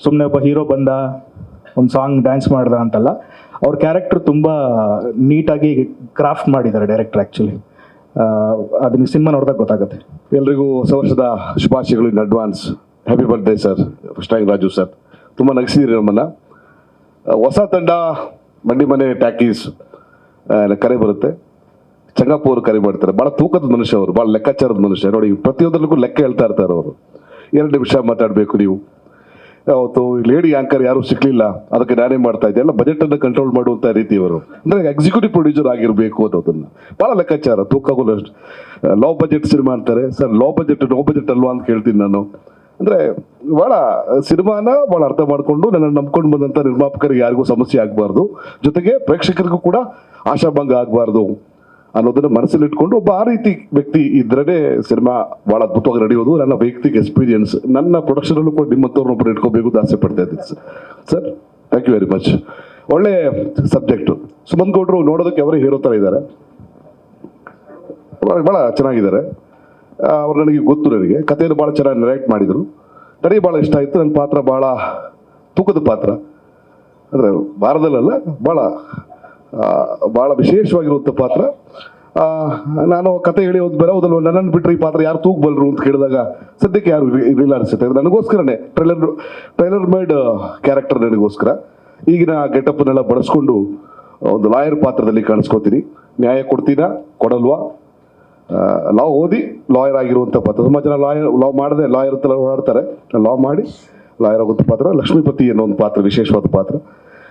ಸುಮ್ಮನೆ ಒಬ್ಬ ಹೀರೋ ಬಂದ ಒಂದು ಸಾಂಗ್ ಡ್ಯಾನ್ಸ್ ಮಾಡ್ದ ಅಂತಲ್ಲ. ಅವ್ರ ಕ್ಯಾರೆಕ್ಟರ್ ತುಂಬ ನೀಟಾಗಿ ಕ್ರಾಫ್ಟ್ ಮಾಡಿದ್ದಾರೆ ಡೈರೆಕ್ಟರ್. ಆ್ಯಕ್ಚುಲಿ ಅದನ್ನ ಸಿನಿಮಾ ನೋಡಿದಾಗ ಗೊತ್ತಾಗುತ್ತೆ. ಎಲ್ರಿಗೂ ಹೊಸ ವರ್ಷದ ಶುಭಾಶಯಗಳು in advance. Happy birthday sir, first time Raju sir. ತುಂಬ ನಗಿಸಿದ್ದೀರಿ ನಮ್ಮನ್ನು. ಹೊಸ ತಂಡ ಮಂಡಿ ಮನೆ ಟ್ಯಾಕೀಸ್ ಕರೆ ಬರುತ್ತೆ. ಚಂಗಪ್ಪ ಅವರು ಕರೆ ಮಾಡ್ತಾರೆ. ಭಾಳ ತೂಕದ ಮನುಷ್ಯ ಅವರು, ಭಾಳ ಲೆಕ್ಕಾಚಾರದ ಮನುಷ್ಯ. ನೋಡಿ, ಪ್ರತಿಯೊಂದರಿಗೂ ಲೆಕ್ಕ ಹೇಳ್ತಾ ಇರ್ತಾರೆ ಅವರು. 2 ನಿಮಿಷ ಮಾತಾಡಬೇಕು ನೀವು. ಅವತ್ತು ಲೇಡಿ ಆ್ಯಂಕರ್ ಯಾರೂ ಸಿಕ್ಕಲಿಲ್ಲ, ಅದಕ್ಕೆ ನಾನೇ ಮಾಡ್ತಾ ಇದ್ದೆ. ಎಲ್ಲ ಬಜೆಟನ್ನು ಕಂಟ್ರೋಲ್ ಮಾಡುವಂಥ ರೀತಿಯವರು, ಅಂದರೆ ಎಕ್ಸಿಕ್ಯೂಟಿವ್ ಪ್ರೊಡ್ಯೂಸರ್ ಆಗಿರಬೇಕು ಅನ್ನೋದನ್ನು. ಭಾಳ ಲೆಕ್ಕಾಚಾರ, ತೂಕಗಳು. ಲೋ ಬಜೆಟ್ ಸಿನಿಮಾ ಅಂತಾರೆ sir, low budget no budget ಅಲ್ವಾ ಅಂತ ಕೇಳ್ತೀನಿ ನಾನು. ಅಂದರೆ ಭಾಳ ಸಿನಿಮಾನ ಭಾಳ ಅರ್ಥ ಮಾಡಿಕೊಂಡು ನನ್ನನ್ನು ನಂಬ್ಕೊಂಡು ಬಂದಂಥ ನಿರ್ಮಾಪಕರಿಗೆ ಯಾರಿಗೂ ಸಮಸ್ಯೆ ಆಗಬಾರ್ದು, ಜೊತೆಗೆ ಪ್ರೇಕ್ಷಕರಿಗೂ ಕೂಡ ಆಶಾಭಂಗ ಆಗಬಾರ್ದು ಅನ್ನೋದನ್ನು ಮನಸ್ಸಲ್ಲಿ ಇಟ್ಕೊಂಡು ಒಬ್ಬ ಆ ರೀತಿ ವ್ಯಕ್ತಿ ಇದ್ರೇ ಸಿನಿಮಾ ಭಾಳ ಅದ್ಭುತವಾಗಿ ನಡೆಯೋದು. ನನ್ನ ವೈಯಕ್ತಿಕ ಎಕ್ಸ್ಪೀರಿಯನ್ಸ್. ನನ್ನ ಪ್ರೊಡಕ್ಷನಲ್ಲೂ ಕೂಡ ನಿಮ್ಮಂಥವ್ರನ್ನೊಬ್ಬರು ಇಟ್ಕೋಬೇಕು ಅಂತ ಆಸೆ ಪಡ್ತಾ ಇದ್ದೀನಿ sir. Thank you very much. ಒಳ್ಳೆ ಸಬ್ಜೆಕ್ಟು. ಸುಮಂತ್ ಗೌಡರು ನೋಡೋದಕ್ಕೆ ಅವರೇ ಹೀರೋ ಥರ ಇದ್ದಾರೆ, ಭಾಳ ಚೆನ್ನಾಗಿದ್ದಾರೆ. ಅವ್ರು ನನಗೆ ಗೊತ್ತು, ನನಗೆ ಕಥೆಯನ್ನು ಭಾಳ ಚೆನ್ನಾಗಿ ನರೇಟ್ ಮಾಡಿದರು. ನನಗೆ ಭಾಳ ಇಷ್ಟ ಆಯಿತು. ನನ್ನ ಪಾತ್ರ ಭಾಳ ತೂಕದ ಪಾತ್ರ, ಅಂದರೆ ಭಾರದಲ್ಲ, ಭಾಳ ವಿಶೇಷವಾಗಿರುವಂಥ ಪಾತ್ರ. ನಾನು ಕತೆ ಹೇಳಿ ಹೋದ್ ಬೇರೆ ಹೋದಲ್ವ, ನನ್ನನ್ನು ಬಿಟ್ಟರೆ ಈ ಪಾತ್ರ ಯಾರು ತೂಗಬಲ್ಲರು ಅಂತ ಕೇಳಿದಾಗ ಸದ್ಯಕ್ಕೆ ಯಾರು ಇರಲಿಲ್ಲ ಅನಿಸುತ್ತೆ. ನನಗೋಸ್ಕರನೇ ಟ್ರೈಲರ್ ಮೇಡ್ ಕ್ಯಾರೆಕ್ಟರ್ ನನಗೋಸ್ಕರ ಈಗಿನ ಗೆಟಪ್ಪನ್ನೆಲ್ಲ ಬಳಸ್ಕೊಂಡು ಒಂದು ಲಾಯರ್ ಪಾತ್ರದಲ್ಲಿ ಕಾಣಿಸ್ಕೋತೀನಿ. ನ್ಯಾಯ ಕೊಡ್ತೀನಾ ಕೊಡಲ್ವಾ? ಲಾ ಓದಿ ಲಾಯರ್ ಆಗಿರುವಂಥ ಪಾತ್ರ. ತುಂಬ ಜನ ಲಾ ಮಾಡದೆ ಲಾಯರ್ ಹತ್ರ ಓಡಾಡ್ತಾರೆ. ಲಾ ಮಾಡಿ ಲಾಯರ್ ಆಗುವಂಥ ಪಾತ್ರ ಲಕ್ಷ್ಮೀಪತಿ ಅನ್ನೋ ಒಂದು ಪಾತ್ರ, ವಿಶೇಷವಾದ ಪಾತ್ರ.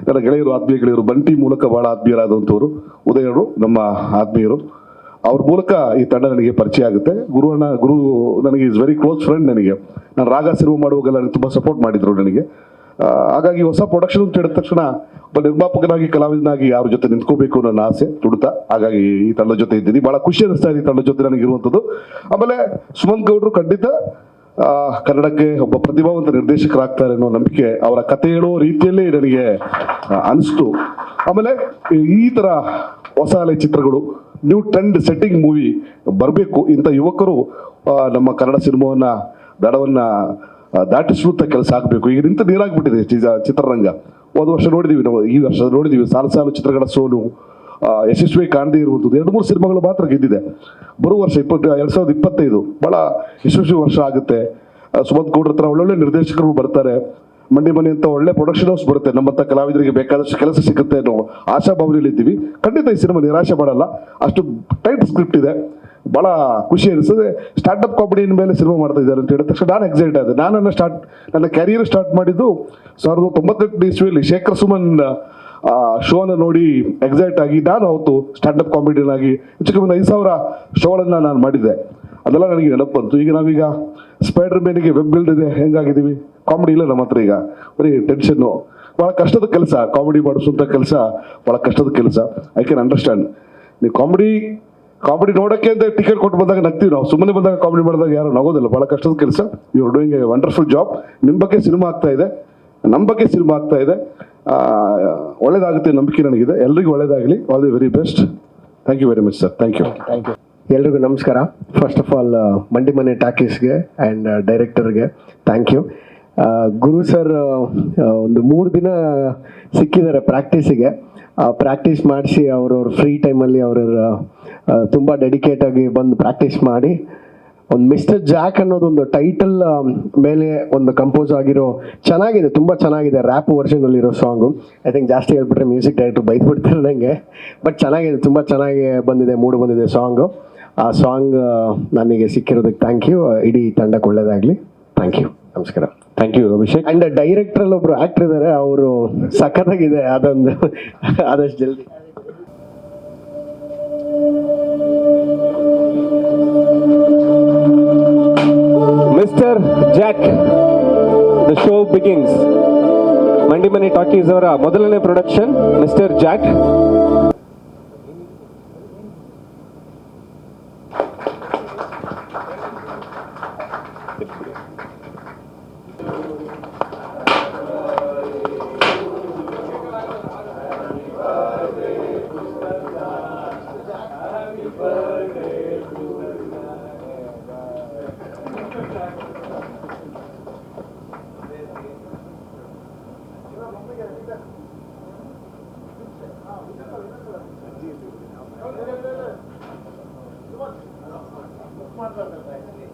ನನ್ನ ಗೆಳೆಯರು, ಆತ್ಮೀಯ ಗೆಳೆಯರು, ಬಂಟಿ ಮೂಲಕ ಭಾಳ ಆತ್ಮೀಯರಾದಂಥವ್ರು, ಉದಯರು ನಮ್ಮ ಆತ್ಮೀಯರು. ಅವ್ರ ಮೂಲಕ ಈ ತಂಡ ನನಗೆ ಪರಿಚಯ ಆಗುತ್ತೆ. ಗುರು ನನಗೆ ಈಸ್ ವೆರಿ ಕ್ಲೋಸ್ ಫ್ರೆಂಡ್. ನನಗೆ ನಾನು ರಾಗ ಸಿನಿಮಾ ಮಾಡುವಾಗೆಲ್ಲ ನನಗೆ ತುಂಬ ಸಪೋರ್ಟ್ ಮಾಡಿದರು ನನಗೆ. ಹಾಗಾಗಿ ಹೊಸ ಪ್ರೊಡಕ್ಷನ್ ಅಂತ ಹೇಳಿದ ತಕ್ಷಣ ಒಬ್ಬ ನಿರ್ಮಾಪಕನಾಗಿ, ಕಲಾವಿದನಾಗಿ ಯಾರ ಜೊತೆ ನಿಂತ್ಕೋಬೇಕು ನನ್ನ ಆಸೆ ತುಡಿತ. ಹಾಗಾಗಿ ಈ ತಂಡದ ಜೊತೆ ಇದ್ದೀನಿ. ಭಾಳ ಖುಷಿ ಅನ್ನಿಸ್ತಾ ಇದೆ ಈ ತಂಡದ ಜೊತೆ ನನಗಿರುವಂಥದ್ದು. ಆಮೇಲೆ ಸುಮಂತ್ ಗೌಡರು ಖಂಡಿತ ಕನ್ನಡಕ್ಕೆ ಒಬ್ಬ ಪ್ರತಿಭಾವಂತ ನಿರ್ದೇಶಕರಾಗ್ತಾರೆ ಅನ್ನೋ ನಂಬಿಕೆ ಅವರ ಕತೆ ಹೇಳೋ ರೀತಿಯಲ್ಲೇ ನನಗೆ ಅನಿಸ್ತು. ಆಮೇಲೆ ಈ ಥರ ಹೊಸ ಅಲೆ ಚಿತ್ರಗಳು, ನ್ಯೂ ಟ್ರೆಂಡ್ ಸೆಟ್ಟಿಂಗ್ ಮೂವಿ ಬರಬೇಕು. ಇಂಥ ಯುವಕರು ನಮ್ಮ ಕನ್ನಡ ಸಿನಿಮಾವನ್ನು ದಡವನ್ನು ದಾಟಿಸುವಂಥ ಕೆಲಸ ಆಗಬೇಕು. ಈಗ ನಿಂತು ನೀರಾಗ್ಬಿಟ್ಟಿದೆ ಚಿತ್ರರಂಗ. ಹೋದ ವರ್ಷ ನೋಡಿದ್ದೀವಿ ನಾವು, ಈ ವರ್ಷ ನೋಡಿದ್ದೀವಿ ಸಾಲು ಚಿತ್ರಗಳ ಸೋಲು, ಯಶಸ್ವಿ ಕಾಣದೇ ಇರುವಂಥದ್ದು. 2-3 ಸಿನಿಮಾಗಳು ಮಾತ್ರ ಗೆದ್ದಿದೆ. ಬರುವ ವರ್ಷ 2025 ಭಾಳ ಯಶಸ್ವಿ ವರ್ಷ ಆಗುತ್ತೆ. ಸುಮಂತ್ ಗೌಡ್ರ ಹತ್ರ ಒಳ್ಳೊಳ್ಳೆ ನಿರ್ದೇಶಕರು ಬರ್ತಾರೆ. ಮಂಡಿ ಮನೆ ಅಂತ ಒಳ್ಳೆ ಪ್ರೊಡಕ್ಷನ್ ಹೌಸ್ ಬರುತ್ತೆ. ನಮ್ಮಂಥ ಕಲಾವಿದರಿಗೆ ಬೇಕಾದಷ್ಟು ಕೆಲಸ ಸಿಗುತ್ತೆ ಅನ್ನೋ ಆಶಾಭಾವನೆಯಲ್ಲಿ ಇದ್ದೀವಿ. ಖಂಡಿತ ಈ ಸಿನಿಮಾ ನಿರಾಶೆ ಮಾಡಲ್ಲ. ಅಷ್ಟು ಟೈಟ್ ಸ್ಕ್ರಿಪ್ಟ್ ಇದೆ. ಭಾಳ ಖುಷಿ ಅನಿಸ್ತದೆ. ಸ್ಟಾರ್ಟಪ್ ಕಾಮಿಡಿಯ ಮೇಲೆ ಸಿನಿಮಾ ಮಾಡ್ತಾ ಇದ್ದಾರೆ ಅಂತ ಹೇಳಿದ ತಕ್ಷಣ ನಾನು ಎಕ್ಸೈಟ್ ಆದೆ. ನನ್ನ ಕ್ಯಾರಿಯರ್ ಸ್ಟಾರ್ಟ್ ಮಾಡಿದ್ದು 1998 ಇಸ್ವಿಯಲ್ಲಿ ಶೇಖರ್ ಸುಮನ್ ಶೋನ ನೋಡಿ ಎಕ್ಸೈಟ್ ಆಗಿ ನಾನು ಅವತ್ತು ಸ್ಟ್ಯಾಂಡಪ್ ಕಾಮಿಡಿಯನ್ ಆಗಿ ಹೆಚ್ಚು ಕಮ್ಮಿ 5,000 ಶೋಗಳನ್ನು ನಾನು ಮಾಡಿದ್ದೆ. ಅದೆಲ್ಲ ನನಗೆ ನೆನಪು ಬಂತು. ಈಗ ನಾವೀಗ ಸ್ಪೈಡರ್ ಮ್ಯಾನಿಗೆ ವೆಬ್ ಬಿಲ್ಡ್ ಇದೆ, ಹೆಂಗಾಗಿದ್ದೀವಿ. ಕಾಮಿಡಿ ಇಲ್ಲ ನಮ್ಮ ಹತ್ರ ಈಗ, ಬರೀ ಟೆನ್ಷನ್ನು. ಭಾಳ ಕಷ್ಟದ ಕೆಲಸ ಕಾಮಿಡಿ ಮಾಡಿಸುವಂಥ ಕೆಲಸ, ಭಾಳ ಕಷ್ಟದ ಕೆಲಸ. I can understand. ನೀವು ಕಾಮಿಡಿ ನೋಡೋಕ್ಕೆ ಅಂತ ಟಿಕೆಟ್ ಕೊಟ್ಟು ಬಂದಾಗ ನಗ್ತೀವಿ ನಾವು, ಸುಮ್ಮನೆ ಬಂದಾಗ ಕಾಮಿಡಿ ಮಾಡಿದಾಗ ಯಾರು ನಗೋದಿಲ್ಲ. ಭಾಳ ಕಷ್ಟದ ಕೆಲಸ. You are doing a wonderful job. ನಿಮ್ಮ ಬಗ್ಗೆ ಸಿನಿಮಾ ಆಗ್ತಾ ಇದೆ, ನಮ್ಮ ಬಗ್ಗೆ ಸಿನಿಮಾ ಆಗ್ತಾ ಇದೆ. ಒಳ್ಳೇದಾಗುತ್ತೆ ನಂಬಿಕೆ ನನಗಿದೆ. ಎಲ್ರಿಗೂ ಒಳ್ಳೇದಾಗಲಿ. All the very best. Thank you very much sir. Thank you. ಎಲ್ರಿಗೂ ನಮಸ್ಕಾರ. First of all Mandi Mane ಟಾಕೀಸ್ಗೆ ಆ್ಯಂಡ್ ಡೈರೆಕ್ಟರ್ಗೆ ಥ್ಯಾಂಕ್ ಯು. ಗುರು ಸರ್ ಒಂದು 3 ದಿನ ಸಿಕ್ಕಿದ್ದಾರೆ ಪ್ರಾಕ್ಟೀಸಿಗೆ. ಪ್ರಾಕ್ಟೀಸ್ ಮಾಡಿಸಿ ಅವ್ರವ್ರ ಫ್ರೀ ಟೈಮಲ್ಲಿ ತುಂಬ ಡೆಡಿಕೇಟಾಗಿ ಬಂದು ಪ್ರಾಕ್ಟೀಸ್ ಮಾಡಿ ಒಂದು ಮಿಸ್ಟರ್ ಜಾಕ್ ಅನ್ನೋದೊಂದು ಟೈಟಲ್ ಮೇಲೆ ಒಂದು ಕಂಪೋಸ್ ಆಗಿರೋ ಚೆನ್ನಾಗಿದೆ, ತುಂಬ ಚೆನ್ನಾಗಿದೆ. ರ್ಯಾಪ್ ವರ್ಷನಲ್ಲಿರೋ ಸಾಂಗು. ಐ ಥಿಂಕ್ ಜಾಸ್ತಿ ಹೇಳ್ಬಿಟ್ರೆ ಮ್ಯೂಸಿಕ್ ಡೈರೆಕ್ಟ್ರು ಬೈದ್ಬಿಡ್ತಾರೆ ನನಗೆ. ಬಟ್ ಚೆನ್ನಾಗಿದೆ, ತುಂಬ ಚೆನ್ನಾಗಿ ಬಂದಿದೆ, ಮೂಡ್ ಬಂದಿದೆ ಸಾಂಗು. ಆ ಸಾಂಗ್ ನನಗೆ ಸಿಕ್ಕಿರೋದಕ್ಕೆ ಥ್ಯಾಂಕ್ ಯು. ಇಡೀ ತಂಡಕ್ಕೆ ಒಳ್ಳೇದಾಗಲಿ. Thank you. ನಮಸ್ಕಾರ. Thank you Abhishek. ಆ್ಯಂಡ್ ಡೈರೆಕ್ಟ್ರಲ್ಲಿ ಒಬ್ರು ಆ್ಯಕ್ಟರ್ ಇದ್ದಾರೆ, ಅವರು ಸಖತ್ತಾಗಿದೆ. ಅದೊಂದು ಆದಷ್ಟು ಜಲ್ದಿ. Mister Jack, the show begins. Mandi Mane talkies ಅವರ ಮೊದಲನೇ ಪ್ರೊಡಕ್ಷನ್ ಮಿಸ್ಟರ್ ಜಾಕ್.